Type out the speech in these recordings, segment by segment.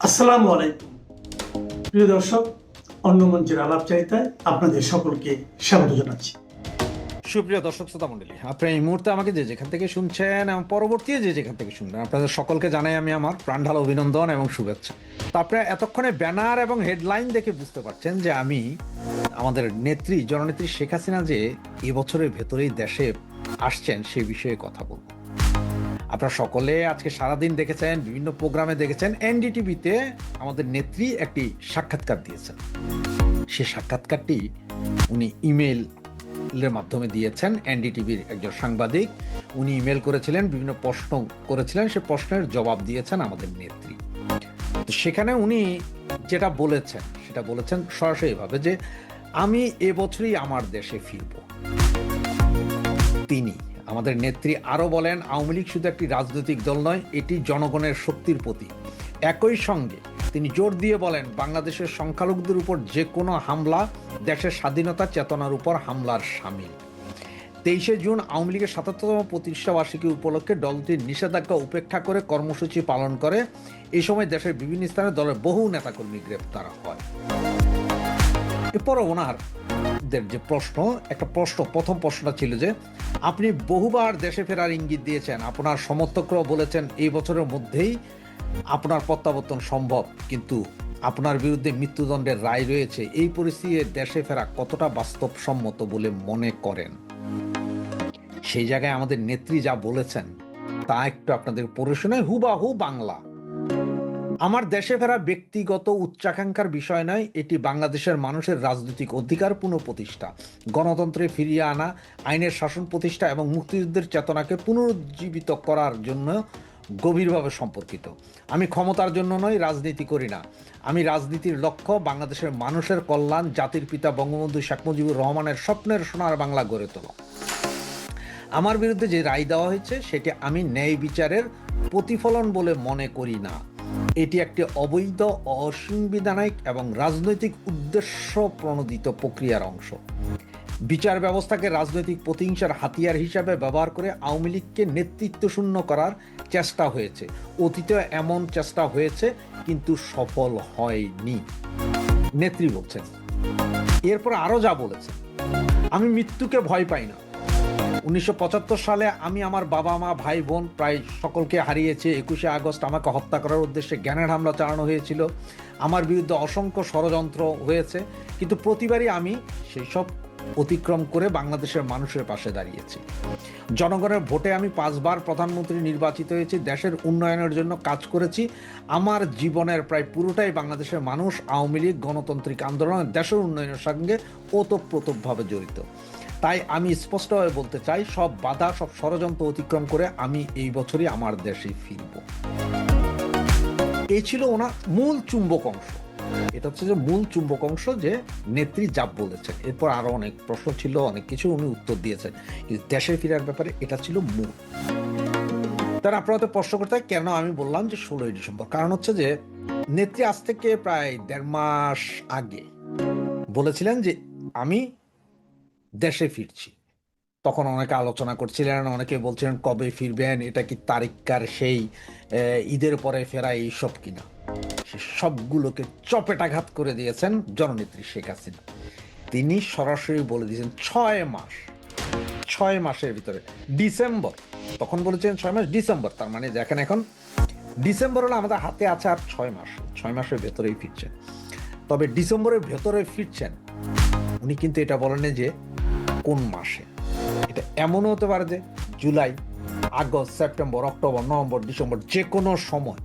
আসসালামু আলাইকুম প্রিয় দর্শক, অন্য মঞ্চের আলাপচারিতায় আপনাদের সকলকে স্বাগত জানাচ্ছি। সুপ্রিয় দর্শক শ্রোতা মণ্ডলী, আপনি এই মুহূর্তে আমাকে যে যেখান থেকে শুনছেন এবং পরবর্তী যে যেখান থেকে শুনবেন, আপনাদের সকলকে জানাই আমি আমার প্রাণঢালা অভিনন্দন এবং শুভেচ্ছা। তো আপনারা এতক্ষণে ব্যানার এবং হেডলাইন দেখে বুঝতে পারছেন যে আমি আমাদের নেত্রী জননেত্রী শেখ হাসিনা যে এবছরের ভেতরেই দেশে আসছেন সেই বিষয়ে কথা বলব। আপনারা সকলে আজকে সারাদিন দেখেছেন, বিভিন্ন প্রোগ্রামে দেখেছেন, এনডিটিভিতে আমাদের নেত্রী একটি সাক্ষাৎকার দিয়েছেন। সে সাক্ষাৎকারটি উনি ইমেইলের মাধ্যমে দিয়েছেন। এনডিটিভির একজন সাংবাদিক, উনি ইমেল করেছিলেন, বিভিন্ন প্রশ্ন করেছিলেন, সে প্রশ্নের জবাব দিয়েছেন আমাদের নেত্রী। তো সেখানে উনি যেটা বলেছেন সেটা বলেছেন সরাসরি ভাবে যে আমি এবছরই আমার দেশে ফিরব। তিনি আমাদের নেত্রী আরো বলেন, আওয়ামী লীগ শুধু একটি রাজনৈতিক দল নয়, এটি জনগণের শক্তির প্রতীক। একই সঙ্গে তিনি জোর দিয়ে বলেন, বাংলাদেশের সংখ্যালঘুদের উপর যে কোনো হামলা দেশের স্বাধীনতা চেতনার উপর হামলার শামিল। 23শে জুন আওয়ামী লীগের ৭৭তম প্রতিষ্ঠা বার্ষিকী উপলক্ষে দলটির নিষেধাজ্ঞা উপেক্ষা করে কর্মসূচি পালন করে। এই সময় দেশের বিভিন্ন স্থানে দলের বহু নেতাকর্মী গ্রেপ্তার হয়। এরপরও ওনারদের যে প্রথম প্রশ্নটা ছিল যে আপনি বহুবার দেশে ফেরার ইঙ্গিত দিয়েছেন, আপনার সমর্থকরাও বলেছেন এই বছরের মধ্যেই আপনার প্রত্যাবর্তন সম্ভব, কিন্তু আপনার বিরুদ্ধে মৃত্যুদণ্ডের রায় রয়েছে। এই পরিস্থিতিতে দেশে ফেরা কতটা বাস্তবসম্মত বলে মনে করেন? সেই জায়গায় আমাদের নেত্রী যা বলেছেন তা একটু আপনাদের পড়ে শোনায়, হুবাহু বাংলা। আমার দেশে ফেরা ব্যক্তিগত উচ্চাকাঙ্ক্ষার বিষয় নয়, এটি বাংলাদেশের মানুষের রাজনৈতিক অধিকার পুনঃপ্রতিষ্ঠা, গণতন্ত্রে ফিরিয়ে আনা, আইনের শাসন প্রতিষ্ঠা এবং মুক্তিযুদ্ধের চেতনাকে পুনরুজ্জীবিত করার জন্য গভীরভাবে সম্পর্কিত। আমি ক্ষমতার জন্য নয়, রাজনীতি করি না। আমি রাজনীতির লক্ষ্য বাংলাদেশের মানুষের কল্যাণ, জাতির পিতা বঙ্গবন্ধু শেখ মুজিবুর রহমানের স্বপ্নের সোনার বাংলা গড়ে তোলা। আমার বিরুদ্ধে যে রায় দেওয়া হয়েছে সেটি আমি ন্যায় বিচারের প্রতিফলন বলে মনে করি না। এটি একটি অবৈধ, অসাংবিধানিক এবং রাজনৈতিক উদ্দেশ্য প্রণোদিত প্রক্রিয়ার অংশ। বিচার ব্যবস্থাকে রাজনৈতিক প্রতিহিংসার হাতিয়ার হিসাবে ব্যবহার করে আওয়ামী লীগকে নেতৃত্বশূন্য করার চেষ্টা হয়েছে। অতীতে এমন চেষ্টা হয়েছে, কিন্তু সফল হয়নি, নেত্রী বলছেন। এরপর আরো যা বলেছেন, আমি মৃত্যুকে ভয় পাই না। 1975 সালে আমি আমার বাবা মা ভাই বোন প্রায় সকলকে হারিয়েছি। 21শে আগস্ট আমাকে হত্যা করার উদ্দেশ্যে জ্ঞানের হামলা চালানো হয়েছিল। আমার বিরুদ্ধে অসংখ্য ষড়যন্ত্র হয়েছে, কিন্তু প্রতিবারই আমি সেই সব অতিক্রম করে বাংলাদেশের মানুষের পাশে দাঁড়িয়েছি। জনগণের ভোটে আমি 5 বার প্রধানমন্ত্রী নির্বাচিত হয়েছি। দেশের উন্নয়নের জন্য কাজ করেছি। আমার জীবনের প্রায় পুরোটাই বাংলাদেশের মানুষ, আওয়ামী লীগ, গণতান্ত্রিক আন্দোলন, দেশের উন্নয়নের সঙ্গে ওতপ্রোতভাবে জড়িত। তাই আমি স্পষ্টভাবে বলতে চাই, সব বাধা, সব ষড়যন্ত্র অতিক্রম করে আমি এই বছরই আমার দেশে ফিরব। এই ছিল ওনার মূল চুম্বক অংশ। এটা হচ্ছে যে মূল চুম্বক অংশ, যে নেত্রী যা বলেছেন। এরপর আরো অনেক প্রশ্ন ছিল, অনেক কিছু উনি উত্তর দিয়েছেন, কিন্তু দেশে ফেরার ব্যাপারে এটা ছিল মূল। তার আপনারা তো প্রশ্ন করতে কেন আমি বললাম যে 16ই ডিসেম্বর, কারণ হচ্ছে যে নেত্রী আজ থেকে প্রায় 1.5 মাস আগে বলেছিলেন যে আমি দেশে ফিরছি। তখন অনেকে আলোচনা করছিলেন, অনেকে বলছিলেন কবে ফিরবেন, এটা কি তারিখকার সেই ঈদের পরে ফেরা এইসব কিনা। সে সবগুলোকে চপেটাঘাত করে দিয়েছেন জননেত্রী শেখ হাসিনা। তিনি সরাসরি বলে দিয়েছেন 6 মাসের ভিতরে ডিসেম্বর। তখন বলেছেন 6 মাস, ডিসেম্বর, তার মানে দেখেন এখন ডিসেম্বর হলো আমাদের হাতে আছে আর 6 মাস। 6 মাসের ভেতরেই ফিরছেন। তবে ডিসেম্বরের ভেতরে ফিরছেন, উনি কিন্তু এটা বলেন যে কোন মাসে। এটা এমনও হতে পারে যে July, August, September, October, November, December, যে কোনো সময়।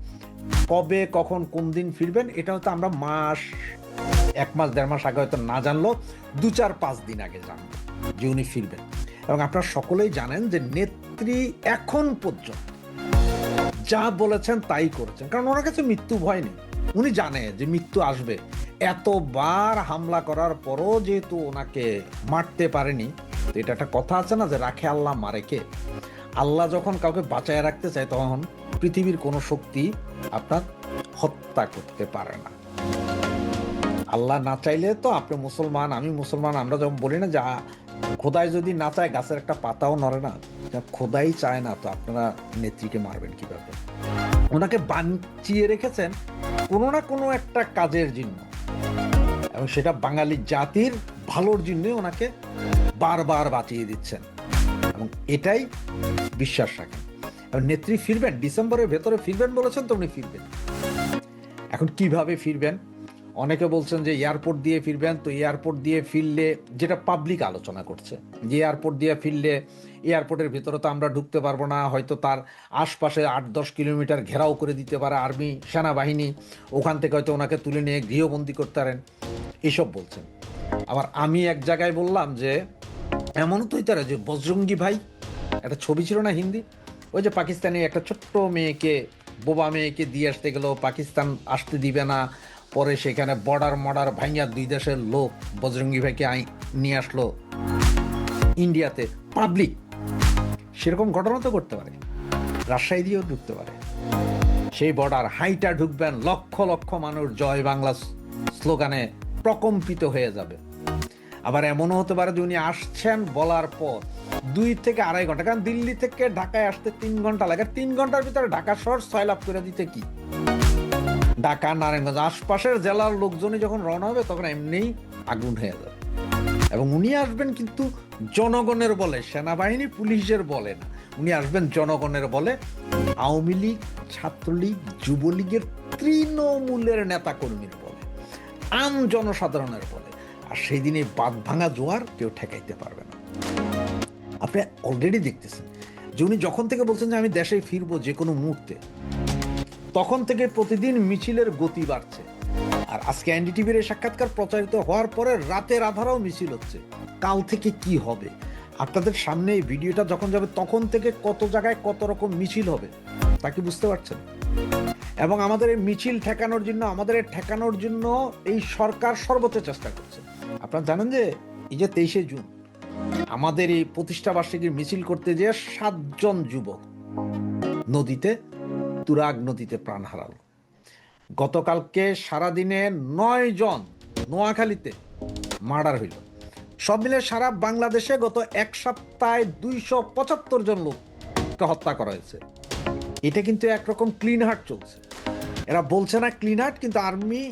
কবে, কখন, কোন দিন ফিরবেন এটা হয়তো আমরা 1 মাস 1.5 মাস আগে হয়তো না জানলেও 2-4-5 দিন আগে জানবো যে উনি ফিরবেন। এবং আপনারা সকলেই জানেন যে নেত্রী এখন পর্যন্ত যা বলেছেন তাই করেছেন, কারণ ওনার কাছে মৃত্যু ভয় নেই। উনি জানে যে মৃত্যু আসবে। এতবার হামলা করার পরও যেহেতু ওনাকে মারতে পারেনি, তো এটা একটা কথা আছে না যে রাখে আল্লাহ মারে কে। আল্লাহ যখন কাউকে বাঁচায় রাখতে চায়, তখন পৃথিবীর কোনো শক্তি আপনার হত্যা করতে পারে না। আল্লাহ না চাইলে তো আপনি মুসলমান, আমি মুসলমান, আমরা যখন বলি না যে খোদাই যদি না চায় গাছের একটা পাতাও নড়ে না, খোদাই চায় না, তো আপনারা নেত্রীকে মারবেন কিভাবে? ওনাকে বাঁচিয়ে রেখেছেন কোনো না কোনো একটা কাজের জন্য, এবং সেটা বাঙালি জাতির ভালোর জন্য ওনাকে বারবার বাঁচিয়ে দিচ্ছেন, এবং এটাই বিশ্বাস রাখেন। এবং নেত্রী ফিরবেন, ডিসেম্বরের ভেতরে ফিরবেন বলেছেন, তো উনি ফিরবেন। এখন কিভাবে ফিরবেন? অনেকে বলছেন যে এয়ারপোর্ট দিয়ে ফিরবেন। তো এয়ারপোর্ট দিয়ে ফিরলে, যেটা পাবলিক আলোচনা করছে, যে এয়ারপোর্ট দিয়ে ফিরলে এয়ারপোর্টের ভেতরে তো আমরা ঢুকতে পারবো না, হয়তো তার আশপাশে 8-10 কিলোমিটার ঘেরাও করে দিতে পারে আর্মি, সেনাবাহিনী, ওখান থেকে হয়তো ওনাকে তুলে নিয়ে গৃহবন্দী করতে পারেন, এসব বলছেন। আবার আমি এক জায়গায় বললাম যে এমনও তো হইতে পারে যে বজরঙ্গি ভাই, একটা ছবি ছিল না হিন্দি, ওই যে পাকিস্তানি একটা ছোট্ট মেয়েকে, বোবা মেয়েকে দিয়ে আসতে গেল, পাকিস্তান আসতে দিবে না, পরে সেখানে বর্ডার ভাইয়া 2 দেশের লোক বজরঙ্গি ভাইকে নিয়ে আসলো ইন্ডিয়াতে, পাবলিক। সেরকম ঘটনা তো করতে পারে, রাজশাহী দিয়েও ঢুকতে পারে। সেই বর্ডার হাইটা ঢুকবেন, লক্ষ লক্ষ মানুষ জয় বাংলা স্লোগানে প্রকম্পিত হয়ে যাবে। আবার এমনও হতে পারে যে উনি আসছেন বলার পর 2 থেকে 2.5 ঘন্টা, কারণ দিল্লি থেকে ঢাকায় আসতে 3 ঘন্টা লাগে, 3 ঘন্টার ভিতরে ঢাকা শহর সয়লাভ করে দিতে কি, ঢাকা, নারায়ণগঞ্জ আশপাশের জেলার লোকজনই যখন রওনা হবে তখন এমনিই আগুন হয়ে যাবে। এবং উনি আসবেন কিন্তু জনগণের বলে, সেনাবাহিনী পুলিশের বলে না, উনি আসবেন জনগণের বলে, আওয়ামী লীগ, ছাত্রলীগ, যুবলীগের, তৃণমূলের নেতাকর্মীর বলে, আম জনসাধারণের বলে। আর সেই দিনে বাঁধ ভাঙা জোয়ার কেউ ঠেকাইতে পারবে না। আপনি অলরেডি দেখতেছেন যে উনি যখন থেকে বলছেন যে আমি দেশে ফিরবো যে কোনো মুহূর্তে, তখন থেকে প্রতিদিন মিছিলের গতি বাড়ছে। আর আজকে এনডিটিভির এই সাক্ষাৎকার প্রচারিত হওয়ার পরে রাতের আধারাও মিছিল হচ্ছে। কাল থেকে কি হবে আপনাদের সামনে এই ভিডিওটা যখন যাবে, তখন থেকে কত জায়গায় কত রকম মিছিল হবে তা কি বুঝতে পারছেন? এবং আমাদের এই মিছিল ঠেকানোর জন্য এই সরকার সর্বোচ্চ চেষ্টা করছে। আপনারা জানেন যে এই যে 23শে জুন আমাদের এই প্রতিষ্ঠা বার্ষিকীর মিছিল করতে যেয়ে 7 জন যুবক তুরাগ নদীতে প্রাণ হারালো। গতকালকে সারাদিনে 9 জন নোয়াখালীতে মার্ডার হইল। সব মিলে সারা বাংলাদেশে গত 1 সপ্তাহে 275 জন লোককে হত্যা করা হয়েছে। এটা কিন্তু একরকম ক্লিন হার্ট চলছে। এরা বলছে না ক্লিন হার্ট, কিন্তু আর্মি,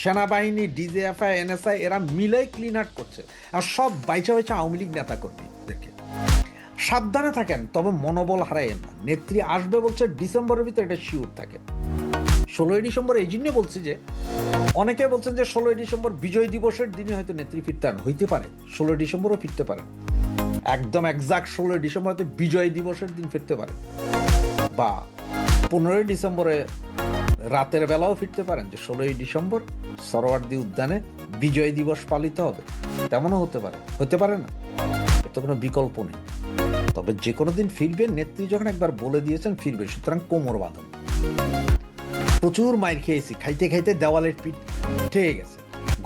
সেনাবাহিনী, ডিজিএফআই, এনএসআই এরা মিলেই ক্লিন হার্ট করছে। আর সব বাইচা হয়েছে আওয়ামী লীগ নেতাকর্মীদেরকে। সাবধানে থাকেন, তবে মনোবল হারাইয়েন না। নেত্রী আসবে বলছে ডিসেম্বরের ভিতরে, এটা শিওর থাকে। 16ই ডিসেম্বর এই জন্য বলছি যে অনেকে বলছেন যে 16ই ডিসেম্বর বিজয় দিবসের দিনে হয়তো নেত্রী ফিরতেন, হইতে পারে 16ই ডিসেম্বরও ফিরতে পারেন, একদম এক্সাক্ট 16ই ডিসেম্বর হয়তো বিজয় দিবসের দিন ফিরতে পারে, বা 15ই ডিসেম্বরে রাতের বেলাও ফিরতে পারেন, যে 16ই ডিসেম্বর সরোয়ার্দী উদ্যানে বিজয় দিবস পালিত হবে, তেমনও হতে পারে না, এত কোনো বিকল্প নেই। তবে যে কোনো দিন ফিরবে, নেত্রী যখন একবার বলে দিয়েছেন ফিরবে, সুতরাং কোমর বাঁধন। প্রচুর মাইর খেয়েছি, খাইতে খাইতে দেওয়ালের পিঠ ঠেয়ে গেছে,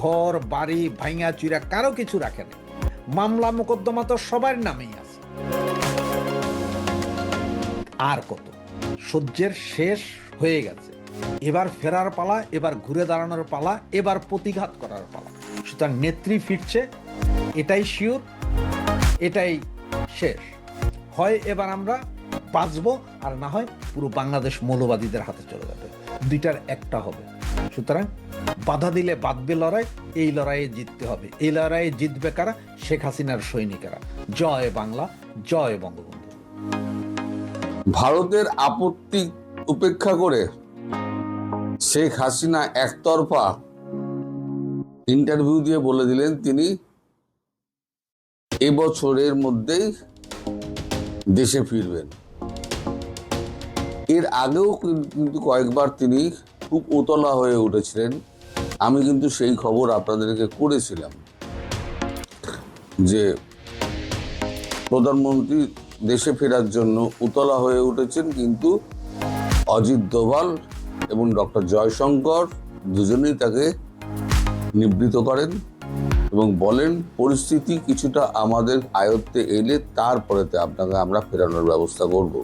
ঘর বাড়ি ভাঙা চুরা কারো কিছু রাখে না, মামলা মোকদ্দমা তো সবার নামেই আছে। আর কত সহ্যের শেষ হয়ে গেছে, এবার ফেরার পালা, এবার ঘুরে দাঁড়ানোর পালা, এবার প্রতিঘাত করার পালা। সুতরাং নেত্রী ফিরছে, এটাই শিওর, এটাই শেষ। হয় এবার আমরা বাঁচবো, আর না হয় পুরো বাংলাদেশ মৌলবাদীদের হাতে চলে যাবে, দুইটার একটা হবে। সুতরাং বাধা দিলে বাঁধবে লড়াই, এই লড়াইয়ে জিততে হবে। এই লড়াইয়ে জিতবে কারা? শেখ হাসিনার সৈনিকেরা। জয় বাংলা, জয় বঙ্গবন্ধু। ভারতের আপত্তি উপেক্ষা করে শেখ হাসিনা একতরফা ইন্টারভিউ দিয়ে বলে দিলেন তিনি এবছরের মধ্যেই দেশে ফিরবেন। এর আগেও কিন্তু কয়েকবার তিনি খুব উতলা হয়ে উঠেছিলেন। আমি কিন্তু সেই খবর আপনাদেরকে করেছিলাম যে প্রধানমন্ত্রী দেশে ফেরার জন্য উতলা হয়ে উঠেছেন, কিন্তু অজিত দোভাল এবং ডক্টর জয়শঙ্কর দুজনেই তাকে নিবৃত করেন এবং বলেন পরিস্থিতি কিছুটা আমাদের আয়ত্তে এলে তারপরেতে আপনাকে আমরা ফেরানোর ব্যবস্থা করব।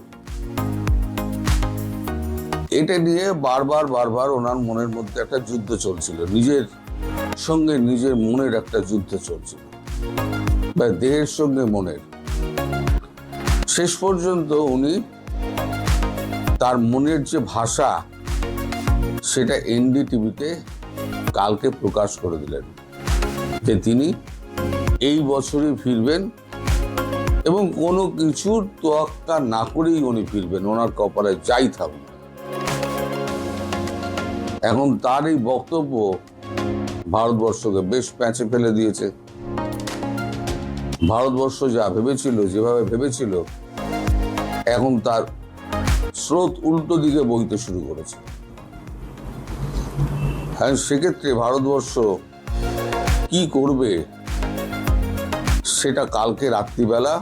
এটা নিয়ে বারবার ওনার মনের মধ্যে একটা যুদ্ধ চলছিল, নিজের সঙ্গে নিজের মনের একটা যুদ্ধ চলছিল, বা দেহের সঙ্গে মনের। শেষ পর্যন্ত উনি তার মনের যে ভাষা সেটা এনডিটিভিতে কালকে প্রকাশ করে দিলেন যে তিনি এই বছরই ফিরবেন এবং কোনো কিছুর তোয়াক্কা না করেই উনি ফিরবেন, ওনার কপালে যাই থাকুক। এখন তার এই বক্তব্য ভারতবর্ষকে বেশ প্যাঁচে ফেলে দিয়েছে। ভারতবর্ষ যা ভেবেছিল, যেভাবে ভেবেছিল, এখন তার স্রোত উল্টো দিকে বইতে শুরু করেছে। হ্যাঁ, সেক্ষেত্রে ভারতবর্ষ কি করবে সেটা কালকে রাত্রিবেলা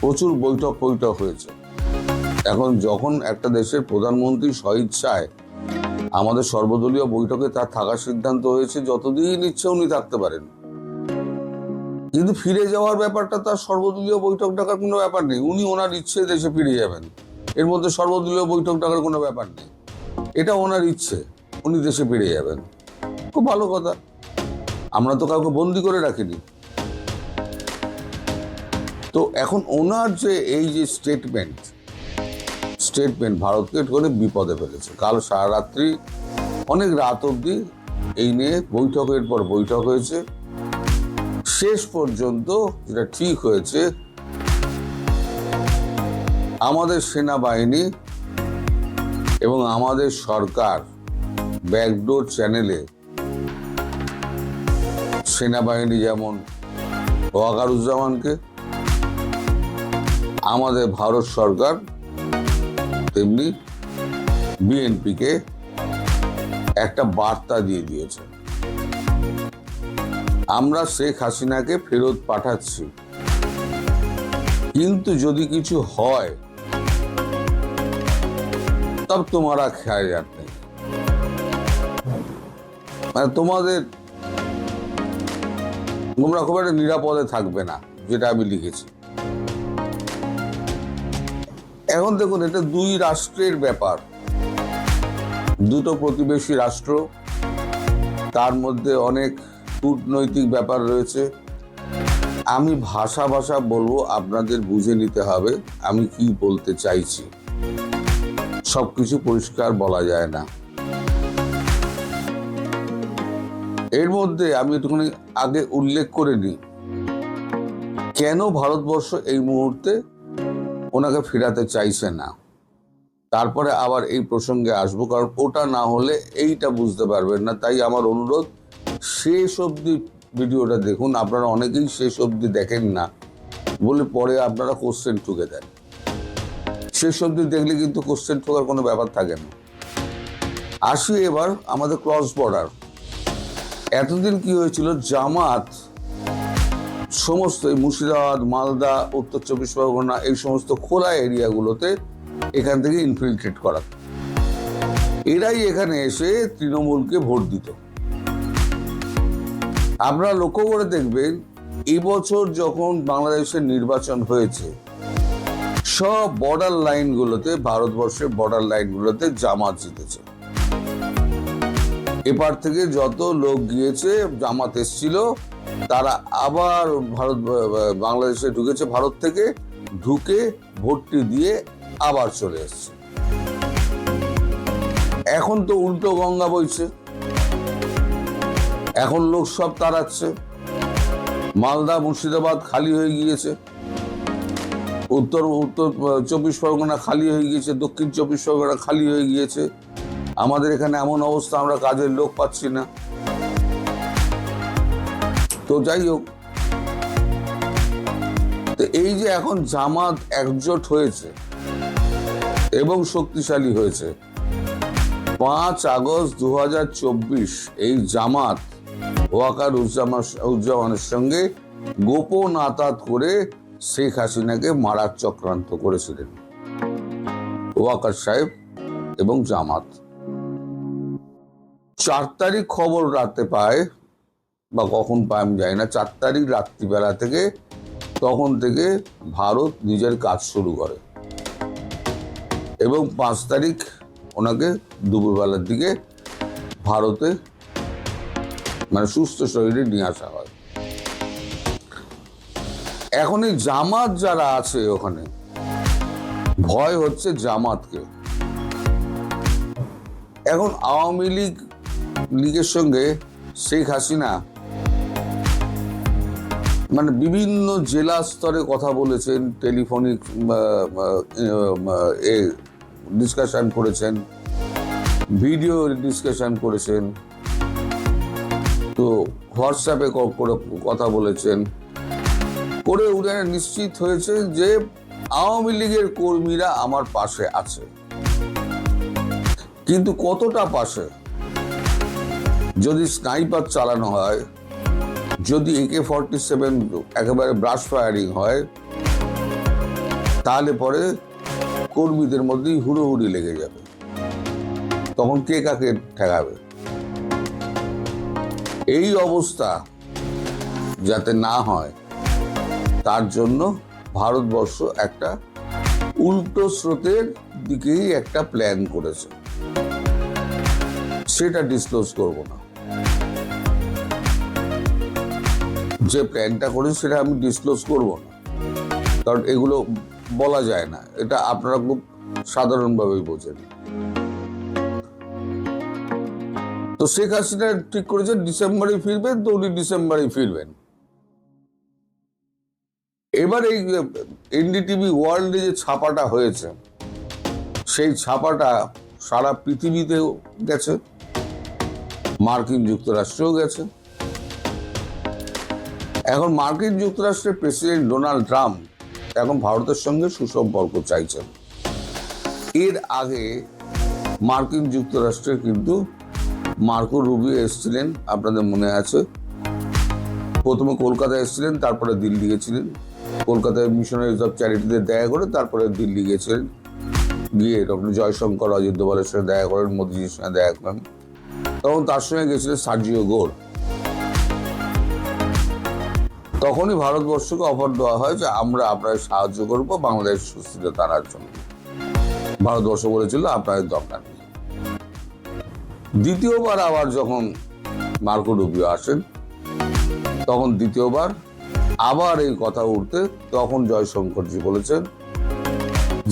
প্রচুর বৈঠক হয়েছে। এখন যখন একটা দেশের প্রধানমন্ত্রী স্বইচ্ছায় আমাদের সর্বদলীয় বৈঠকে তার থাকার সিদ্ধান্ত হয়েছে, যতদিন ইচ্ছে উনি থাকতে পারেন, কিন্তু ফিরে যাওয়ার ব্যাপারটা তার সর্বদলীয় বৈঠক ডাকার কোনো ব্যাপার নেই। উনি ওনার ইচ্ছে দেশে ফিরে যাবেন, এর মধ্যে সর্বদলীয় বৈঠক ডাকার কোনো ব্যাপার নেই। এটা ওনার ইচ্ছে, উনি দেশে ফিরে যাবেন, খুব ভালো কথা। আমরা তো কাউকে বন্দি করে রাখিনি। তো এখন ওনার যে এই যে স্টেটমেন্ট ভারতকে করে বিপদে ফেলেছে। কাল সারা রাত্রি অনেক রাত অবধি এই নিয়ে বৈঠকের পর বৈঠক হয়েছে। শেষ পর্যন্ত যেটা ঠিক হয়েছে, আমাদের সেনাবাহিনী এবং আমাদের সরকার ব্যাকডোর চ্যানেলে সেনাবাহিনী যেমন ওয়াকারুজ্জামানকে, আমাদের ভারত সরকার তেমনি বিএনপিকে একটা বার্তা দিয়ে দিয়েছে, আমরা শেখ হাসিনাকে ফেরত পাঠাচ্ছি, কিন্তু যদি কিছু হয় তব তোমারা খেয়াল রাখবে, মানে তোমরা খুব একটা নিরাপদে থাকবে না, যেটা আমি লিখেছি। এখন দেখুন, এটা দুই রাষ্ট্রের ব্যাপার, দুটো প্রতিবেশী রাষ্ট্র, তার মধ্যে অনেক কূটনৈতিক ব্যাপার রয়েছে। আমি ভাষা বলবো, আপনাদের বুঝে নিতে হবে আমি কি বলতে চাইছি। সবকিছু পরিষ্কার বলা যায় না। এর মধ্যে আমি একটুখানি আগে উল্লেখ করে নিই কেন ভারতবর্ষ এই মুহূর্তে ওনাকে ফেরাতে চাইছে না। তারপরে আবার এই প্রসঙ্গে আসবো, কারণ ওটা না হলে এইটা বুঝতে পারবেন না। তাই আমার অনুরোধ, শেষ অবধি ভিডিওটা দেখুন। আপনারা অনেকেই শেষ অবধি দেখেন না বলে পরে আপনারা কোশ্চেন ঠুকে দেন। শেষ অবধি দেখলে কিন্তু কোশ্চেন ঠোকার কোনো ব্যাপার থাকে না। আসি এবার আমাদের ক্রস বর্ডার। এতদিন কি হয়েছিল, জামাত সমস্ত মুর্শিদাবাদ, মালদা, উত্তর 24 পরগনা, এই সমস্ত খোলা এরিয়াগুলোতে এখান থেকে ইনফিলট্রেট করা। এরাই এখানে এসে তৃণমূলকে ভোট দিত। আপনারা লক্ষ্য করে দেখবেন, এবছর যখন বাংলাদেশের নির্বাচন হয়েছে, সব বর্ডার লাইনগুলোতে, ভারতবর্ষের বর্ডার লাইনগুলোতে জামাত জিতেছে। এপার থেকে যত লোক গিয়েছে, জামাত এসেছিল, তারা আবার বাংলাদেশে ঢুকেছে, ভারত থেকে ঢুকে ভোটটি দিয়ে আবার চলে এসছে। এখন তো উল্টো গঙ্গা বইছে, এখন লোক সব তাড়াচ্ছে। মালদা, মুর্শিদাবাদ খালি হয়ে গিয়েছে, উত্তর 24 পরগনা খালি হয়ে গিয়েছে, দক্ষিণ 24 পরগনা খালি হয়ে গিয়েছে। আমাদের এখানে এমন অবস্থা, আমরা কাজের লোক পাচ্ছি না। তো যাই হোক, তো এই যে এখন জামাত একজোট হয়েছে এবং শক্তিশালী হয়েছে, 5 আগস্ট 2024 এই জামাত ওয়াকারুজ্জামানের সঙ্গে গোপন আতাত করে শেখ হাসিনাকে মারার চক্রান্ত করেছিলেন ওয়াকার সাহেব এবং জামাত। 4 তারিখ খবর রাতে পায়, বা কখন পায় আমি জানি না, 4 তারিখ রাত্রিবেলা থেকে, তখন থেকে ভারত নিজের কাজ শুরু করে এবং 5 তারিখ ওনাকে দুপুরবেলার দিকে ভারতে মানে সুস্থ শরীরে নিয়ে আসা হয়। এখন এই জামাত যারা আছে ওখানে, ভয় হচ্ছে জামাতকে। এখন আওয়ামী লীগের সঙ্গে শেখ হাসিনা মানে বিভিন্ন জেলা স্তরে কথা বলেছেন, টেলিফোনিক ডিসকাশন করেছেন, ভিডিও ডিসকাশন করেছেন, তো হোয়াটসঅ্যাপে করে কথা বলেছেন, করে উনি নিশ্চিত হয়েছে যে আওয়ামী লীগের কর্মীরা আমার পাশে আছে। কিন্তু কতটা পাশে? যদি স্নাইপার চালানো হয়, যদি AK-47 একেবারে ব্রাশ ফায়ারিং হয়, তাহলে পরে কর্মীদের মধ্যেই হুড়োহুড়ি লেগে যাবে। তখন কে কাকে ঠেকাবে? এই অবস্থা যাতে না হয় তার জন্য ভারতবর্ষ একটা উল্টো স্রোতের দিকেই একটা প্ল্যান করেছে। সেটা ডিসক্লোজ করব না। যে প্ল্যানটা করেছে সেটা আমি ডিসক্লোজ করব না, কারণ এগুলো বলা যায় না। এটা আপনারা খুব সাধারণভাবেই বোঝেন। তো শেখ হাসিনা ঠিক করেছেন ডিসেম্বরে ফিরবেন, তো উনি ডিসেম্বরে ফিরবেন। এবার এই এনডিটিভি ওয়ার্ল্ডে যে ছাপাটা হয়েছে, সেই ছাপাটা সারা পৃথিবীতেও গেছে, মার্কিন যুক্তরাষ্ট্রেও গেছে। এখন মার্কিন যুক্তরাষ্ট্রের প্রেসিডেন্ট ডোনাল্ড ট্রাম্প এখন ভারতের সঙ্গে সুসম্পর্ক চাইছেন। এর আগে মার্কিন যুক্তরাষ্ট্রের কিন্তু মার্কো রুবিও এসেছিলেন, আপনাদের মনে আছে। প্রথমে কলকাতায় এসেছিলেন, তারপরে দিল্লি গেছিলেন। কলকাতায় মিশনারিজ অফ চ্যারিটিদের দেখা করে তারপরে দিল্লি গেছিলেন, গিয়ে ডক্টর জয়শঙ্কর, অজিত দোভালের সঙ্গে দেখা করেন, মোদিজির সঙ্গে দেখা করেন। তখন তার সঙ্গে গেছিলেন সার্জিও গোর। তখনই ভারতবর্ষকে অফার দেওয়া হয় যে আমরা আপনাদের সাহায্য করবো বাংলাদেশ সুস্থিরতা আনার জন্য। ভারতবর্ষ বলেছিল আপনাদের দরকার নেই। দ্বিতীয়বার আবার যখন মার্কো রুবিও আসেন, তখন দ্বিতীয়বার আবার এই কথা উঠতে, তখন জয়শঙ্করজি বলেছেন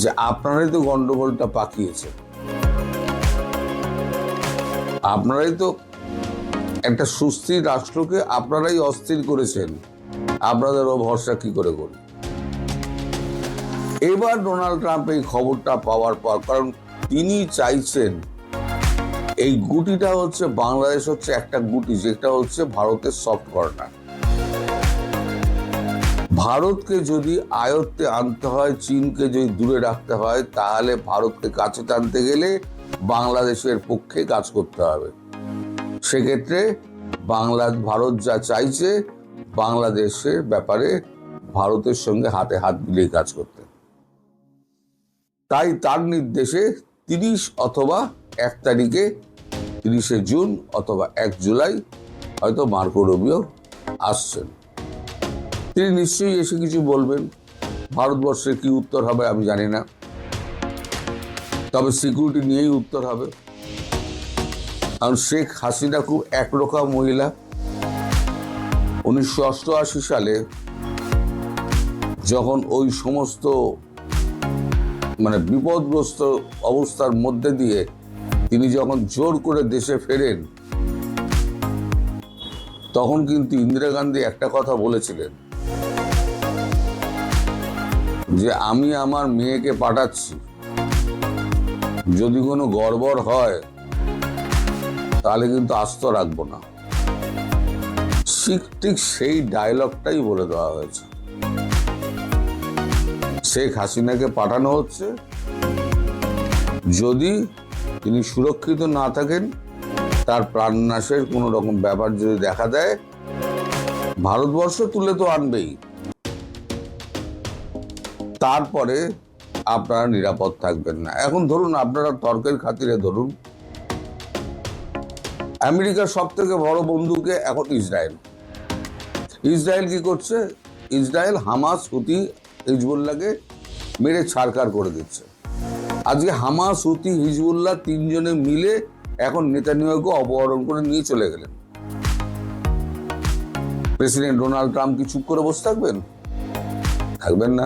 যে আপনারাই তো গন্ডগোলটা পাকিয়েছেন, আপনারাই তো একটা সুস্থির রাষ্ট্রকে আপনারাই অস্থির করেছেন, আপনাদেরও ভরসা কি করে করি। এবার ডোনাল্ড ট্রাম্প এই খবরটা পাওয়ার পর, কারণ তিনি চাইছেন এই গুটিটা হচ্ছে বাংলাদেশ হচ্ছে একটা গুটি, যেটা হচ্ছে ভারতের সফট কর্নার। ভারতকে যদি আয়ত্তে আনতে হয়, চীনকে যদি দূরে রাখতে হয়, তাহলে ভারতকে কাছে টানতে গেলে বাংলাদেশের পক্ষে কাজ করতে হবে। সেক্ষেত্রে ভারত যা চাইছে, বাংলাদেশের ব্যাপারে ভারতের সঙ্গে হাতে হাত মিলিয়ে কাজ করতে। তাই তার নির্দেশে 30 অথবা 1 তারিখে, 30শে জুন অথবা 1 জুলাই হয়তো মার্কো রুবিও আসছেন। তিনি নিশ্চয়ই এসে কিছু বলবেন। ভারতবর্ষের কি উত্তর হবে আমি জানি না, তবে সিকিউরিটি নিয়েই উত্তর হবে। কারণ শেখ হাসিনা খুব একরোখা মহিলা। 1988 সালে যখন ওই সমস্ত মানে বিপদগ্রস্ত অবস্থার মধ্যে দিয়ে তিনি যখন জোর করে দেশে ফেরেন, তখন কিন্তু ইন্দিরা গান্ধী একটা কথা বলেছিলেন যে আমি আমার মেয়েকে পাঠাচ্ছি, যদি কোনো গড়বড় হয় তাহলে কিন্তু আস্ত রাখবো না। ঠিক সেই ডায়লগটাই বলে দেওয়া হয়েছে। শেখ হাসিনাকে পাঠানো হচ্ছে, যদি তিনি সুরক্ষিত না থাকেন, তার প্রাণনাশের কোনো রকম ব্যাপার যদি দেখা দেয়, ভারতবর্ষ তুলে তো আনবেই, তারপরে আপনারা নিরাপদ থাকবেন না। এখন ধরুন, আপনারা তর্কের খাতিরে ধরুন, আমেরিকার সব থেকে বড় বন্ধুকে এখন ইসরায়েল। ইসরায়েল কি করছে? ইসরায়েল হামাস, হুতি, হিজবুল্লাহকে মেরে ছাড়খাড় করে দিচ্ছে। আজকে হামাস, হুতি, হিজবুল্লাহ 3 জনে মিলে এখন নেতানিয়াহুকে অপহরণ করে নিয়ে চলে গেলেন। প্রেসিডেন্ট ডোনাল্ড ট্রাম্প কি চুপ করে বসে থাকবেন? থাকবেন না।